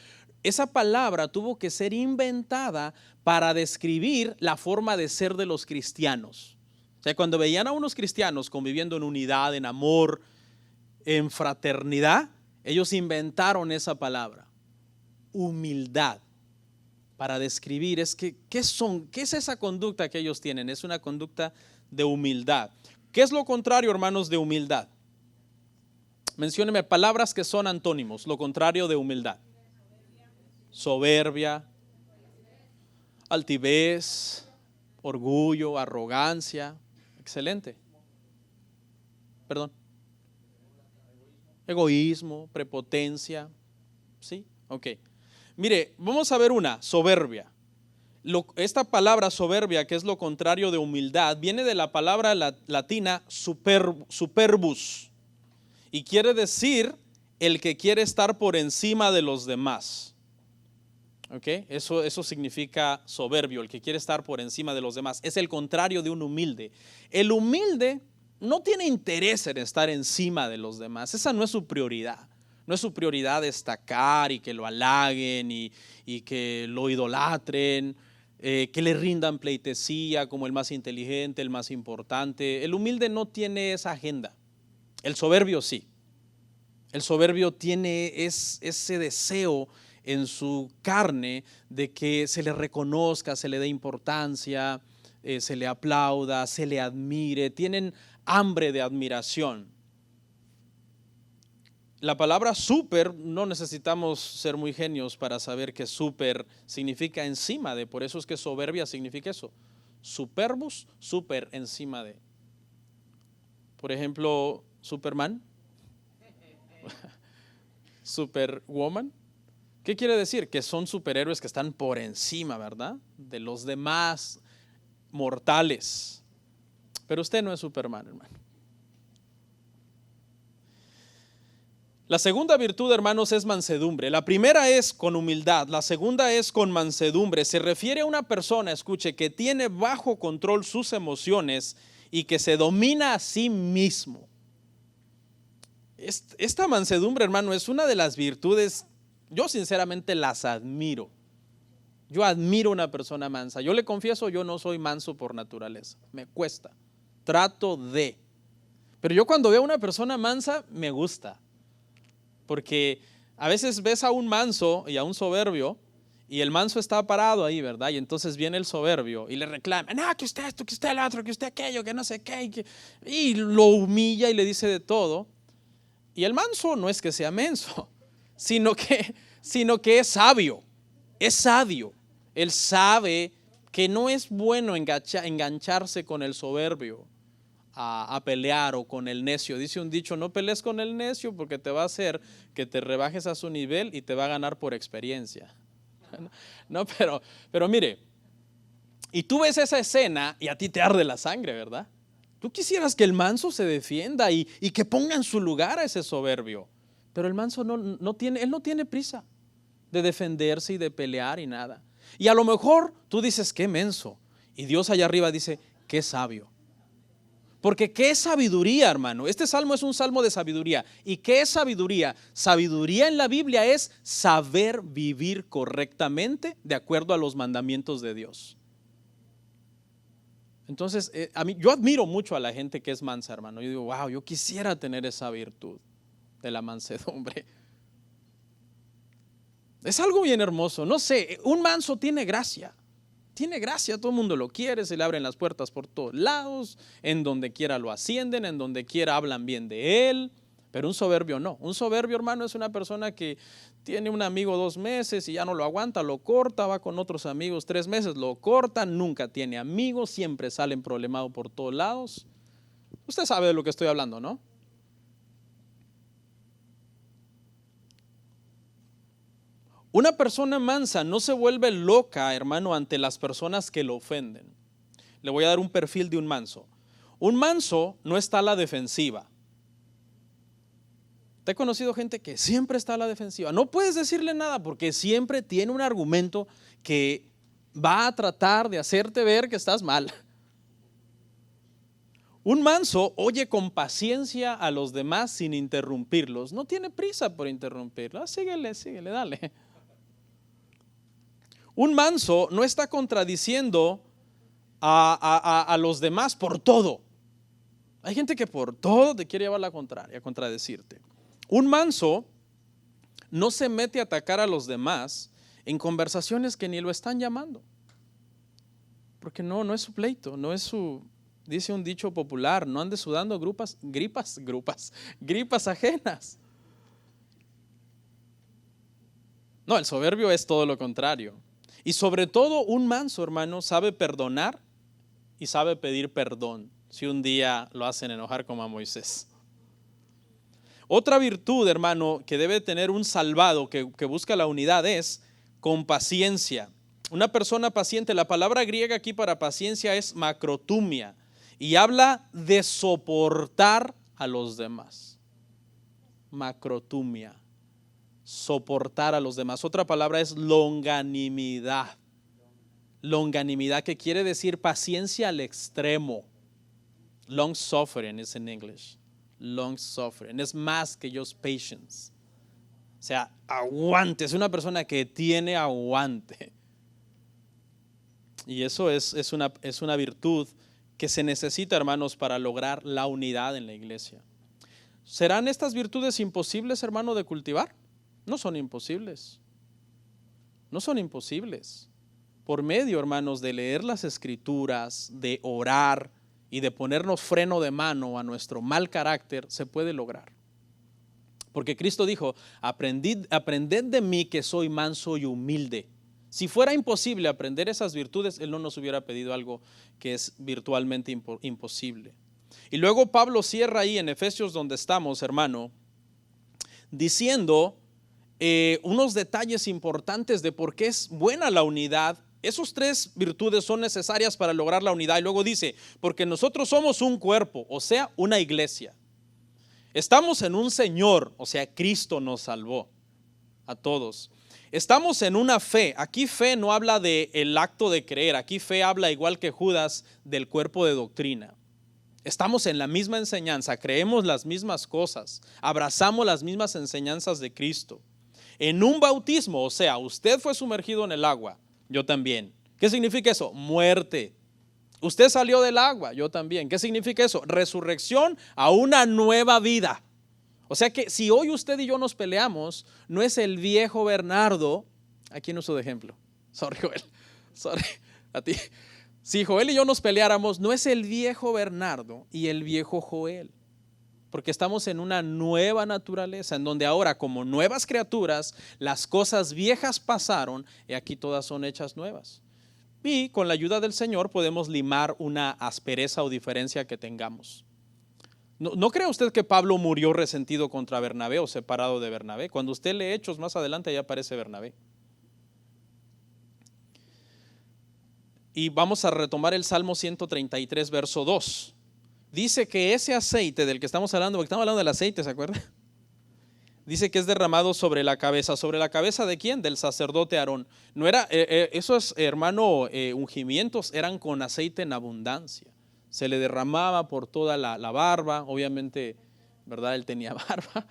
Esa palabra tuvo que ser inventada para describir la forma de ser de los cristianos. O sea, cuando veían a unos cristianos conviviendo en unidad, en amor, en fraternidad, ellos inventaron esa palabra, humildad, para describir, ¿qué es esa conducta que ellos tienen? Es una conducta de humildad. ¿Qué es lo contrario, hermanos, de humildad? Mencióneme palabras que son antónimos, lo contrario de humildad. Soberbia, altivez, orgullo, arrogancia. Excelente. Perdón. Egoísmo, prepotencia. ¿Sí? Ok. Mire, vamos a ver una, soberbia. esta palabra soberbia, que es lo contrario de humildad, viene de la palabra latina superbus y quiere decir el que quiere estar por encima de los demás. ¿Okay? Eso significa soberbio, el que quiere estar por encima de los demás. Es el contrario de un humilde. El humilde no tiene interés en estar encima de los demás. Esa no es su prioridad. No es su prioridad destacar y que lo halaguen y que lo idolatren, que le rindan pleitesía como el más inteligente, el más importante. El humilde no tiene esa agenda. El soberbio sí. El soberbio tiene ese deseo en su carne de que se le reconozca, se le dé importancia, se le aplauda, se le admire. Tienen hambre de admiración. La palabra super, no necesitamos ser muy genios para saber que super significa encima de, por eso es que soberbia significa eso. Superbus, super, encima de. Por ejemplo, Superman, Superwoman. ¿Qué quiere decir? Que son superhéroes que están por encima, ¿verdad? De los demás mortales. Pero usted no es Superman, hermano. La segunda virtud, hermanos, es mansedumbre. La primera es con humildad, la segunda es con mansedumbre. Se refiere a una persona, escuche, que tiene bajo control sus emociones y que se domina a sí mismo. Esta mansedumbre, hermano, es una de las virtudes, yo sinceramente las admiro. Yo admiro a una persona mansa. Yo le confieso, yo no soy manso por naturaleza. Me cuesta. Trato de. Pero yo cuando veo a una persona mansa, me gusta. Porque a veces ves a un manso y a un soberbio y el manso está parado ahí, ¿verdad? Y entonces viene el soberbio y le reclama, no, que usted esto, que usted el otro, que usted aquello, que no sé qué. Y lo humilla y le dice de todo. Y el manso no es que sea menso, sino que es sabio, es sabio. Él sabe que no es bueno engancharse con el soberbio. A pelear o con el necio. Dice un dicho, no pelees con el necio porque te va a hacer que te rebajes a su nivel y te va a ganar por experiencia. No, pero mire, y tú ves esa escena y a ti te arde la sangre, ¿verdad? Tú quisieras que el manso se defienda y que ponga en su lugar a ese soberbio. Pero el manso no tiene prisa de defenderse y de pelear y nada. Y a lo mejor tú dices, qué menso. Y Dios allá arriba dice, qué sabio. Porque ¿qué es sabiduría, hermano? Este salmo es un salmo de sabiduría. ¿Y qué es sabiduría? Sabiduría en la Biblia es saber vivir correctamente de acuerdo a los mandamientos de Dios. Entonces, yo admiro mucho a la gente que es mansa, hermano. Yo digo, wow, yo quisiera tener esa virtud de la mansedumbre. Es algo bien hermoso. No sé, un manso tiene gracia. Tiene gracia, todo el mundo lo quiere, se le abren las puertas por todos lados, en donde quiera lo ascienden, en donde quiera hablan bien de él, pero un soberbio no. Un soberbio, hermano, es una persona que tiene un amigo 2 meses y ya no lo aguanta, lo corta, va con otros amigos 3 meses, lo corta, nunca tiene amigos, siempre salen problemado por todos lados. Usted sabe de lo que estoy hablando, ¿no? Una persona mansa no se vuelve loca, hermano, ante las personas que lo ofenden. Le voy a dar un perfil de un manso. Un manso no está a la defensiva. Te he conocido gente que siempre está a la defensiva. No puedes decirle nada porque siempre tiene un argumento que va a tratar de hacerte ver que estás mal. Un manso oye con paciencia a los demás sin interrumpirlos. No tiene prisa por interrumpirlos. Síguele, dale. Un manso no está contradiciendo a los demás por todo. Hay gente que por todo te quiere llevar la contraria, contradecirte. Un manso no se mete a atacar a los demás en conversaciones que ni lo están llamando. Porque no es su pleito, no es su, dice un dicho popular, no ande sudando gripas ajenas. No, el soberbio es todo lo contrario. Y sobre todo un manso, hermano, sabe perdonar y sabe pedir perdón si un día lo hacen enojar como a Moisés. Otra virtud, hermano, que debe tener un salvado que busca la unidad es con paciencia. Una persona paciente, la palabra griega aquí para paciencia es macrotumia y habla de soportar a los demás. Macrotumia, soportar a los demás. Otra palabra es longanimidad. Longanimidad, que quiere decir paciencia al extremo. Long suffering is in English. Long suffering es más que just patience. O sea, aguante, es una persona que tiene aguante. Y eso es una virtud que se necesita, hermanos, para lograr la unidad en la iglesia. ¿Serán estas virtudes imposibles, hermano, de cultivar? No son imposibles. No son imposibles. Por medio, hermanos, de leer las Escrituras, de orar y de ponernos freno de mano a nuestro mal carácter, se puede lograr. Porque Cristo dijo, aprended de mí que soy manso y humilde. Si fuera imposible aprender esas virtudes, Él no nos hubiera pedido algo que es virtualmente imposible. Y luego Pablo cierra ahí en Efesios, donde estamos, hermano, diciendo unos detalles importantes de por qué es buena la unidad. Esos tres virtudes son necesarias para lograr la unidad. Y luego dice, porque nosotros somos un cuerpo, o sea, una iglesia. Estamos en un Señor, o sea, Cristo nos salvó a todos. Estamos en una fe. Aquí fe no habla del acto de creer. Aquí fe habla, igual que Judas, del cuerpo de doctrina. Estamos en la misma enseñanza, creemos las mismas cosas, abrazamos las mismas enseñanzas de Cristo. En un bautismo, o sea, usted fue sumergido en el agua, yo también. ¿Qué significa eso? Muerte. Usted salió del agua, yo también. ¿Qué significa eso? Resurrección a una nueva vida. O sea que si hoy usted y yo nos peleamos, no es el viejo Bernardo. ¿A quién uso de ejemplo? Sorry, Joel. Sorry, a ti. Si Joel y yo nos peleáramos, no es el viejo Bernardo y el viejo Joel. Porque estamos en una nueva naturaleza, en donde ahora, como nuevas criaturas, las cosas viejas pasaron y aquí todas son hechas nuevas. Y con la ayuda del Señor podemos limar una aspereza o diferencia que tengamos. ¿No cree usted que Pablo murió resentido contra Bernabé o separado de Bernabé? Cuando usted lee Hechos más adelante, ya aparece Bernabé. Y vamos a retomar el Salmo 133, verso 2. Dice que ese aceite del que estamos hablando, porque estamos hablando del aceite, ¿se acuerda? Dice que es derramado sobre la cabeza. ¿Sobre la cabeza de quién? Del sacerdote Aarón. No era, esos, hermano, ungimientos eran con aceite en abundancia. Se le derramaba por toda la barba. Obviamente, ¿verdad? Él tenía barba.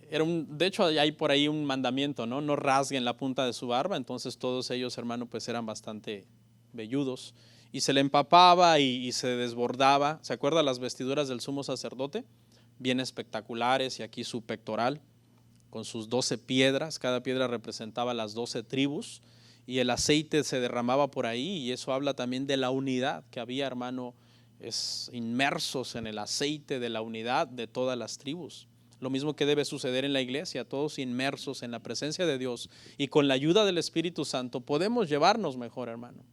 De hecho, hay por ahí un mandamiento, ¿no? No rasguen la punta de su barba. Entonces todos ellos, hermano, pues eran bastante velludos. Y se le empapaba y se desbordaba. ¿Se acuerdan las vestiduras del sumo sacerdote? Bien espectaculares, y aquí su pectoral con sus 12 piedras, cada piedra representaba las 12 tribus, y el aceite se derramaba por ahí, y eso habla también de la unidad que había, hermano, inmersos en el aceite de la unidad de todas las tribus. Lo mismo que debe suceder en la iglesia, todos inmersos en la presencia de Dios, y con la ayuda del Espíritu Santo podemos llevarnos mejor, hermano.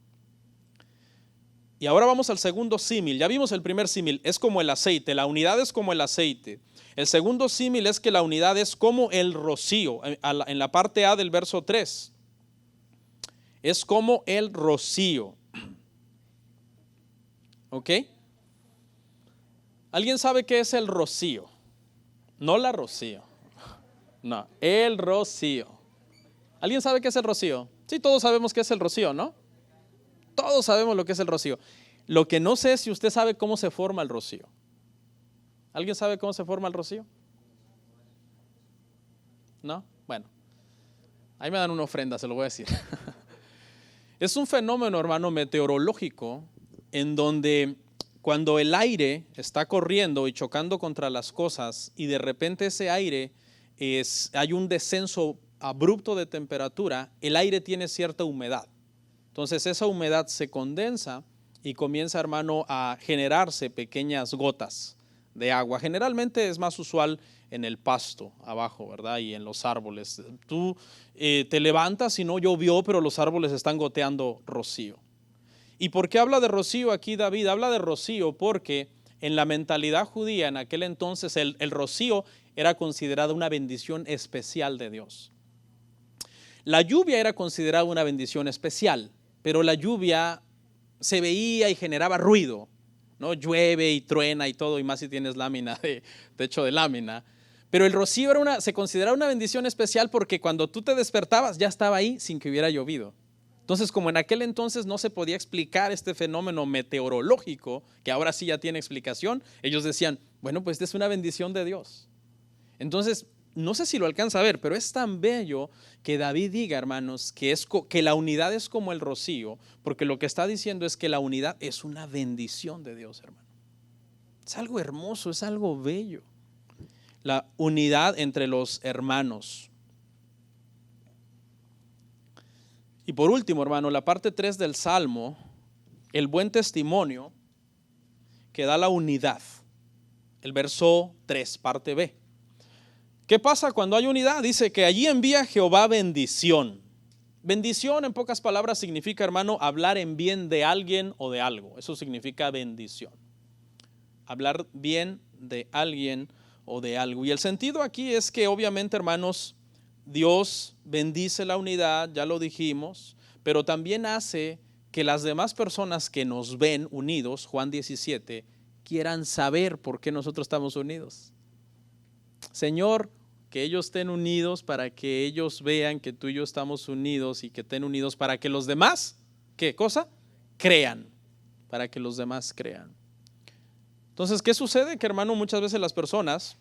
Y ahora vamos al segundo símil. Ya vimos el primer símil, es como el aceite, la unidad es como el aceite. El segundo símil es que la unidad es como el rocío, en la parte A del verso 3. Es como el rocío. ¿Ok? ¿Alguien sabe qué es el rocío? No la rocío. No, el rocío. ¿Alguien sabe qué es el rocío? Sí, todos sabemos qué es el rocío, ¿no? Todos sabemos lo que es el rocío. Lo que no sé es si usted sabe cómo se forma el rocío. ¿Alguien sabe cómo se forma el rocío? ¿No? Bueno, ahí me dan una ofrenda, se lo voy a decir. Es un fenómeno, hermano, meteorológico, en donde cuando el aire está corriendo y chocando contra las cosas, y de repente ese aire hay un descenso abrupto de temperatura, el aire tiene cierta humedad. Entonces esa humedad se condensa y comienza, hermano, a generarse pequeñas gotas de agua. Generalmente es más usual en el pasto abajo, ¿verdad? Y en los árboles. Tú te levantas y no llovió, pero los árboles están goteando rocío. ¿Y por qué habla de rocío aquí David? Habla de rocío porque en la mentalidad judía en aquel entonces el rocío era considerado una bendición especial de Dios. La lluvia era considerada una bendición especial, pero la lluvia se veía y generaba ruido, ¿no? Llueve y truena y todo, y más si tienes lámina de techo de lámina. Pero el rocío se consideraba una bendición especial porque cuando tú te despertabas ya estaba ahí sin que hubiera llovido. Entonces, como en aquel entonces no se podía explicar este fenómeno meteorológico, que ahora sí ya tiene explicación, ellos decían, bueno, pues esta es una bendición de Dios. Entonces, no sé si lo alcanza a ver, pero es tan bello que David diga, hermanos, que la unidad es como el rocío, porque lo que está diciendo es que la unidad es una bendición de Dios, hermano. Es algo hermoso, es algo bello. La unidad entre los hermanos. Y por último, hermano, la parte 3 del Salmo, el buen testimonio que da la unidad. El verso 3, parte B. ¿Qué pasa cuando hay unidad? Dice que allí envía Jehová bendición. Bendición, en pocas palabras, significa, hermano, hablar en bien de alguien o de algo. Eso significa bendición. Hablar bien de alguien o de algo. Y el sentido aquí es que obviamente, hermanos, Dios bendice la unidad, ya lo dijimos, pero también hace que las demás personas que nos ven unidos, Juan 17, quieran saber por qué nosotros estamos unidos. Señor, que ellos estén unidos para que ellos vean que tú y yo estamos unidos y que estén unidos para que los demás, ¿qué cosa? Crean, para que los demás crean. Entonces, ¿qué sucede? Que, hermano, muchas veces las personas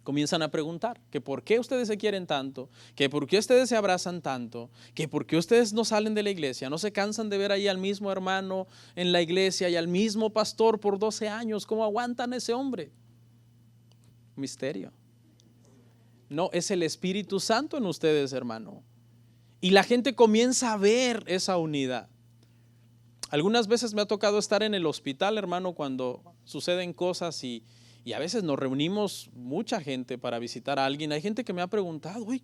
comienzan a preguntar que por qué ustedes se quieren tanto, que por qué ustedes se abrazan tanto, que por qué ustedes no salen de la iglesia, no se cansan de ver ahí al mismo hermano en la iglesia y al mismo pastor por 12 años, ¿cómo aguantan a ese hombre? Misterio. No, es el Espíritu Santo en ustedes, hermano. Y la gente comienza a ver esa unidad. Algunas veces me ha tocado estar en el hospital, hermano, cuando suceden cosas y a veces nos reunimos mucha gente para visitar a alguien. Hay gente que me ha preguntado, uy,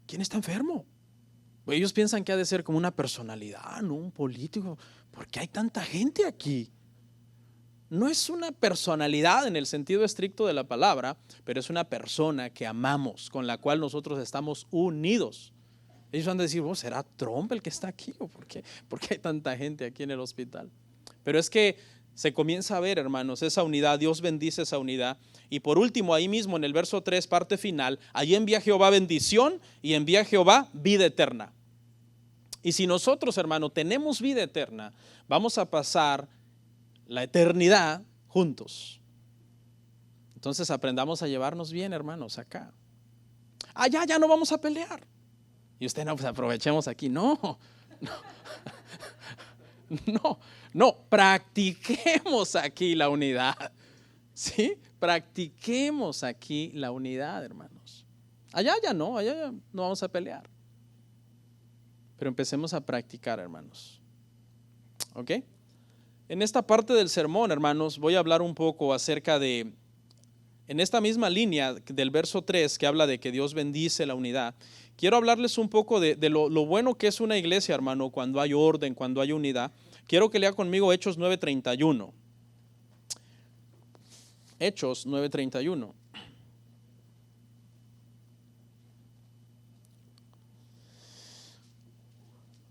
¿quién está enfermo? Ellos piensan que ha de ser como una personalidad, ¿no? Un político. ¿Por qué hay tanta gente aquí? No es una personalidad en el sentido estricto de la palabra, pero es una persona que amamos, con la cual nosotros estamos unidos. Ellos van a decir, ¿será Trump el que está aquí? ¿O por qué hay tanta gente aquí en el hospital? Pero es que se comienza a ver, hermanos, esa unidad. Dios bendice esa unidad. Y por último, ahí mismo en el verso 3, parte final, allí envía Jehová bendición y envía Jehová vida eterna. Y si nosotros, hermano, tenemos vida eterna, vamos a pasar la eternidad juntos. Entonces aprendamos a llevarnos bien, hermanos, acá. Ya no vamos a pelear. Y usted, no, pues aprovechemos aquí. No, practiquemos aquí la unidad. ¿Sí? Practiquemos aquí la unidad, hermanos. Allá ya no vamos a pelear. Pero empecemos a practicar, hermanos. ¿Ok? En esta parte del sermón, hermanos, voy a hablar un poco acerca de, en esta misma línea del verso 3 que habla de que Dios bendice la unidad, quiero hablarles un poco de lo bueno que es una iglesia, hermano, cuando hay orden, cuando hay unidad. Quiero que lea conmigo Hechos 9:31. Hechos 9:31.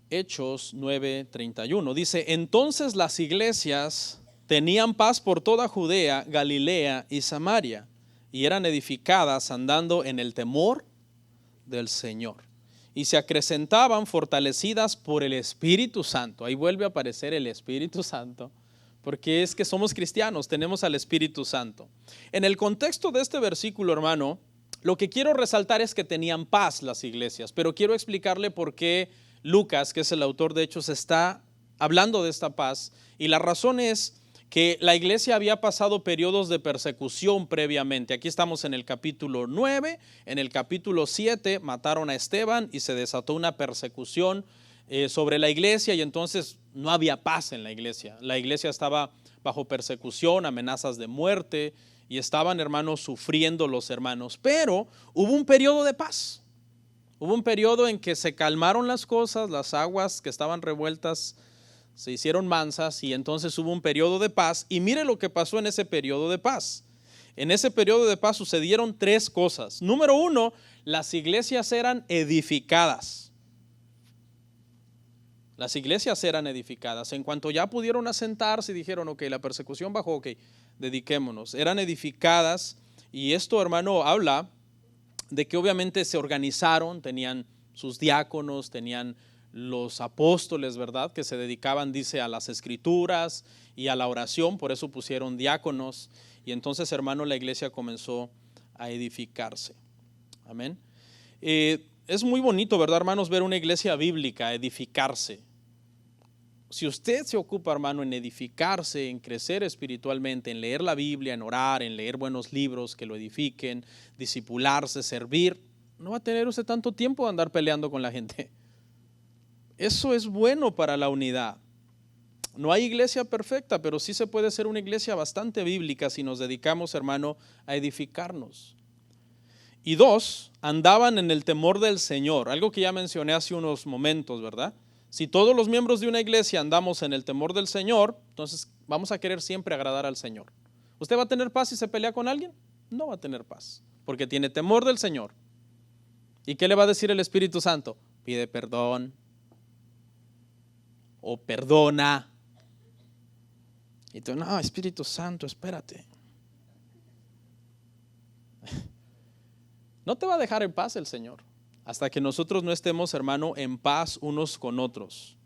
Hechos 9:31. Dice, entonces las iglesias tenían paz por toda Judea, Galilea y Samaria, y eran edificadas andando en el temor del Señor. Y se acrecentaban fortalecidas por el Espíritu Santo. Ahí vuelve a aparecer el Espíritu Santo, porque es que somos cristianos, tenemos al Espíritu Santo. En el contexto de este versículo, hermano, lo que quiero resaltar es que tenían paz las iglesias, pero quiero explicarle por qué Lucas, que es el autor de Hechos, está hablando de esta paz. Y la razón es que la iglesia había pasado periodos de persecución previamente. Aquí estamos en el capítulo 9, en el capítulo 7 mataron a Esteban y se desató una persecución sobre la iglesia y entonces no había paz en la iglesia. La iglesia estaba bajo persecución, amenazas de muerte y estaban, hermanos, sufriendo los hermanos. Pero hubo un periodo de paz. Hubo un periodo en que se calmaron las cosas, las aguas que estaban revueltas se hicieron mansas y entonces hubo un periodo de paz. Y mire lo que pasó en ese periodo de paz. En ese periodo de paz sucedieron 3 cosas. Número 1, las iglesias eran edificadas. Las iglesias eran edificadas. En cuanto ya pudieron asentarse y dijeron, ok, la persecución bajó, ok, dediquémonos. Eran edificadas, y esto, hermano, habla de que obviamente se organizaron, tenían sus diáconos, tenían los apóstoles, ¿verdad? Que se dedicaban, dice, a las escrituras y a la oración, por eso pusieron diáconos. Y entonces, hermano, la iglesia comenzó a edificarse. Amén. Es muy bonito, ¿verdad, hermanos? Ver una iglesia bíblica edificarse. Si usted se ocupa, hermano, en edificarse, en crecer espiritualmente, en leer la Biblia, en orar, en leer buenos libros que lo edifiquen, discipularse, servir, no va a tener usted tanto tiempo de andar peleando con la gente. Eso es bueno para la unidad. No hay iglesia perfecta, pero sí se puede ser una iglesia bastante bíblica si nos dedicamos, hermano, a edificarnos. Y dos, andaban en el temor del Señor, algo que ya mencioné hace unos momentos, ¿verdad? Si todos los miembros de una iglesia andamos en el temor del Señor, entonces vamos a querer siempre agradar al Señor. ¿Usted va a tener paz si se pelea con alguien? No va a tener paz, porque tiene temor del Señor. ¿Y qué le va a decir el Espíritu Santo? Pide perdón o perdona. Y tú, no, Espíritu Santo, espérate. No te va a dejar en paz el Señor hasta que nosotros no estemos, hermano, en paz unos con otros.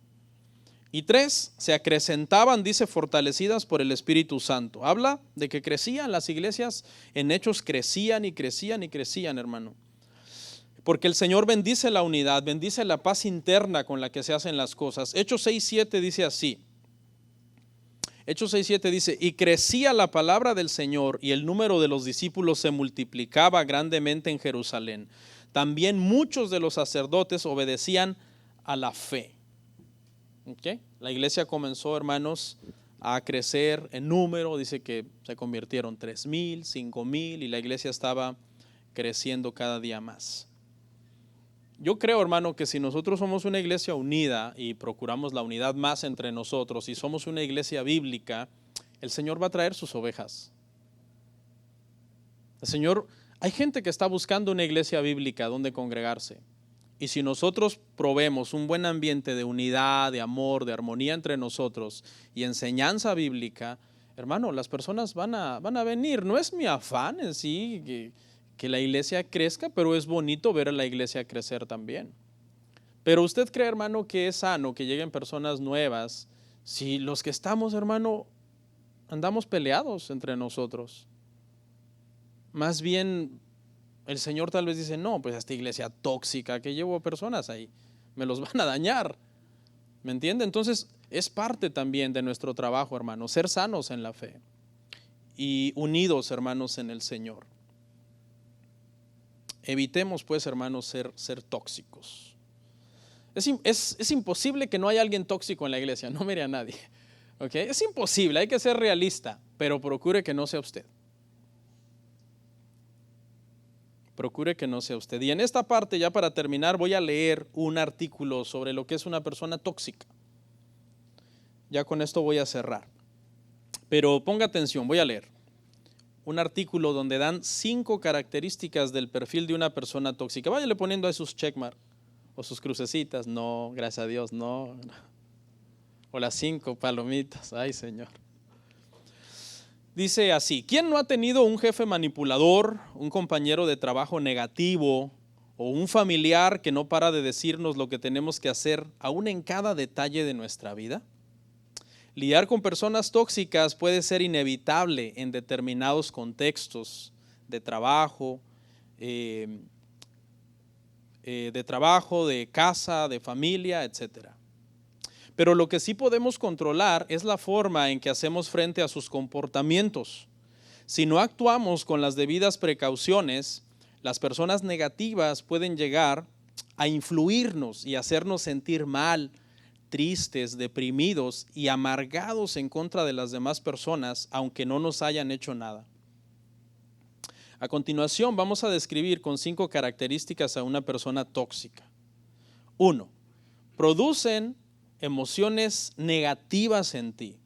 Y tres, se acrecentaban, dice, fortalecidas por el Espíritu Santo. Habla de que crecían las iglesias, en hechos crecían y crecían y crecían, hermano. Porque el Señor bendice la unidad, bendice la paz interna con la que se hacen las cosas. Hechos 6:7 dice así. Hechos 6:7 dice, y crecía la palabra del Señor y el número de los discípulos se multiplicaba grandemente en Jerusalén. También muchos de los sacerdotes obedecían a la fe. ¿Okay? La iglesia comenzó, hermanos, a crecer en número. Dice que se convirtieron 3,000, 5,000 y la iglesia estaba creciendo cada día más. Yo creo, hermano, que si nosotros somos una iglesia unida y procuramos la unidad más entre nosotros y somos una iglesia bíblica, el Señor va a traer sus ovejas. El Señor, hay gente que está buscando una iglesia bíblica donde congregarse. Y si nosotros proveemos un buen ambiente de unidad, de amor, de armonía entre nosotros y enseñanza bíblica, hermano, las personas van a venir. No es mi afán en sí que la iglesia crezca, pero es bonito ver a la iglesia crecer también. Pero usted cree, hermano, que es sano que lleguen personas nuevas si los que estamos, hermano, andamos peleados entre nosotros. Más bien, el Señor tal vez dice, no, pues esta iglesia tóxica que llevo personas ahí, me los van a dañar. ¿Me entiende? Entonces, es parte también de nuestro trabajo, hermano, ser sanos en la fe y unidos, hermanos, en el Señor. Evitemos, pues, hermanos, ser tóxicos. Es imposible que no haya alguien tóxico en la iglesia, no mire a nadie. ¿Okay? Es imposible, hay que ser realista, pero procure que no sea usted. Procure que no sea usted. Y en esta parte, ya para terminar, voy a leer un artículo sobre lo que es una persona tóxica. Ya con esto voy a cerrar. Pero ponga atención, voy a leer un artículo donde dan 5 características del perfil de una persona tóxica. Váyale poniendo ahí sus checkmark o sus crucecitas. No, gracias a Dios, no. O las 5 palomitas. Ay, Señor. Dice así, ¿quién no ha tenido un jefe manipulador, un compañero de trabajo negativo o un familiar que no para de decirnos lo que tenemos que hacer aún en cada detalle de nuestra vida? Lidiar con personas tóxicas puede ser inevitable en determinados contextos de trabajo, de casa, de familia, etc. Pero lo que sí podemos controlar es la forma en que hacemos frente a sus comportamientos. Si no actuamos con las debidas precauciones, las personas negativas pueden llegar a influirnos y hacernos sentir mal, tristes, deprimidos y amargados en contra de las demás personas, aunque no nos hayan hecho nada. A continuación vamos a describir con 5 características a una persona tóxica. 1. Producen emociones negativas en ti.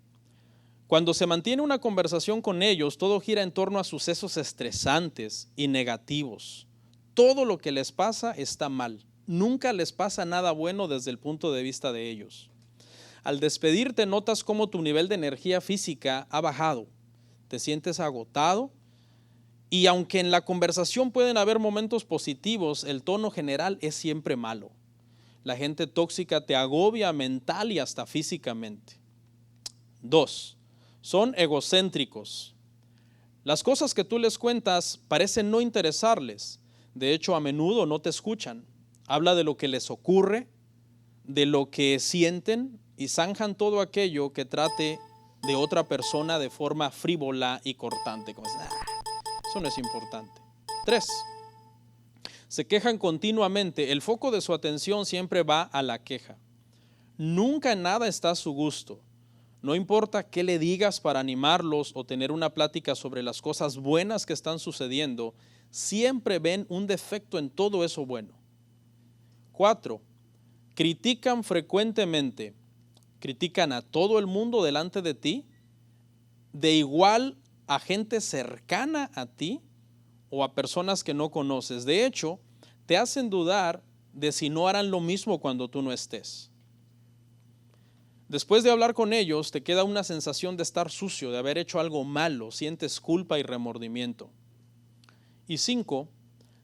Cuando se mantiene una conversación con ellos, todo gira en torno a sucesos estresantes y negativos. Todo lo que les pasa está mal. Nunca les pasa nada bueno desde el punto de vista de ellos. Al despedirte notas cómo tu nivel de energía física ha bajado, te sientes agotado y aunque en la conversación pueden haber momentos positivos, el tono general es siempre malo. La gente tóxica te agobia mental y hasta físicamente. 2. Son egocéntricos. Las cosas que tú les cuentas parecen no interesarles. De hecho, a menudo no te escuchan. Habla de lo que les ocurre, de lo que sienten y zanjan todo aquello que trate de otra persona de forma frívola y cortante. Como eso no es importante. 3. Se quejan continuamente. El foco de su atención siempre va a la queja. Nunca nada está a su gusto. No importa qué le digas para animarlos o tener una plática sobre las cosas buenas que están sucediendo, siempre ven un defecto en todo eso bueno. 4. Critican frecuentemente. Critican a todo el mundo delante de ti, de igual a gente cercana a ti o a personas que no conoces. De hecho, te hacen dudar de si no harán lo mismo cuando tú no estés. Después de hablar con ellos, te queda una sensación de estar sucio, de haber hecho algo malo, sientes culpa y remordimiento. Y 5,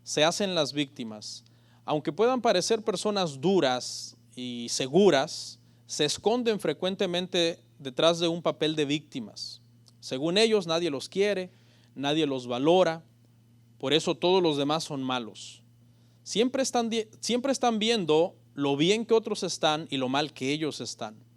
se hacen las víctimas. Aunque puedan parecer personas duras y seguras, se esconden frecuentemente detrás de un papel de víctimas. Según ellos, nadie los quiere, nadie los valora, por eso todos los demás son malos. Siempre están viendo lo bien que otros están y lo mal que ellos están.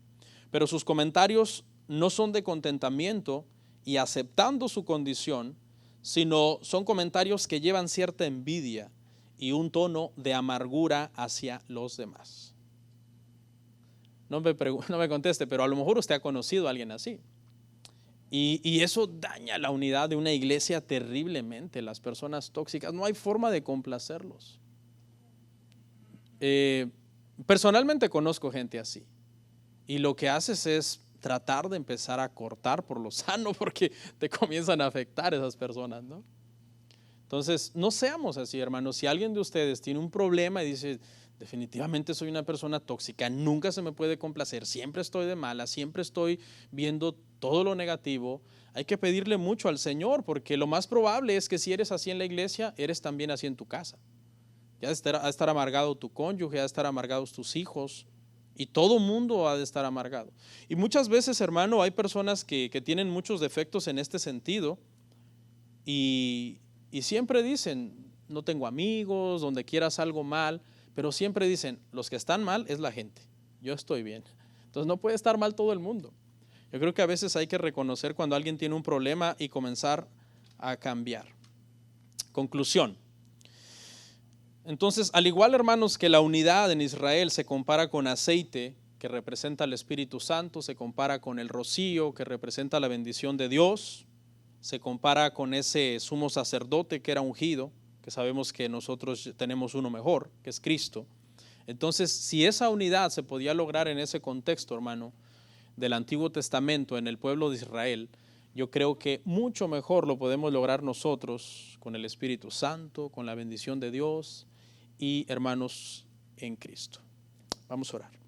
Pero sus comentarios no son de contentamiento y aceptando su condición, sino son comentarios que llevan cierta envidia y un tono de amargura hacia los demás. No me conteste, pero a lo mejor usted ha conocido a alguien así. Y eso daña la unidad de una iglesia terriblemente. Las personas tóxicas, no hay forma de complacerlos. Personalmente conozco gente así. Y lo que haces es tratar de empezar a cortar por lo sano porque te comienzan a afectar esas personas, ¿no? Entonces, no seamos así, hermanos. Si alguien de ustedes tiene un problema y dice, definitivamente soy una persona tóxica, nunca se me puede complacer, siempre estoy de mala, siempre estoy viendo todo lo negativo, hay que pedirle mucho al Señor porque lo más probable es que si eres así en la iglesia, eres también así en tu casa. Ya ha de estar amargado tu cónyuge, ha de estar amargados tus hijos. Y todo mundo ha de estar amargado. Y muchas veces, hermano, hay personas que tienen muchos defectos en este sentido y siempre dicen, no tengo amigos, donde quieras algo mal, pero siempre dicen, los que están mal es la gente, yo estoy bien. Entonces no puede estar mal todo el mundo. Yo creo que a veces hay que reconocer cuando alguien tiene un problema y comenzar a cambiar. Conclusión. Entonces, al igual, hermanos, que la unidad en Israel se compara con aceite, que representa al Espíritu Santo, se compara con el rocío, que representa la bendición de Dios, se compara con ese sumo sacerdote que era ungido, que sabemos que nosotros tenemos uno mejor, que es Cristo. Entonces, si esa unidad se podía lograr en ese contexto, hermano, del Antiguo Testamento en el pueblo de Israel, yo creo que mucho mejor lo podemos lograr nosotros con el Espíritu Santo, con la bendición de Dios y hermanos en Cristo. Vamos a orar.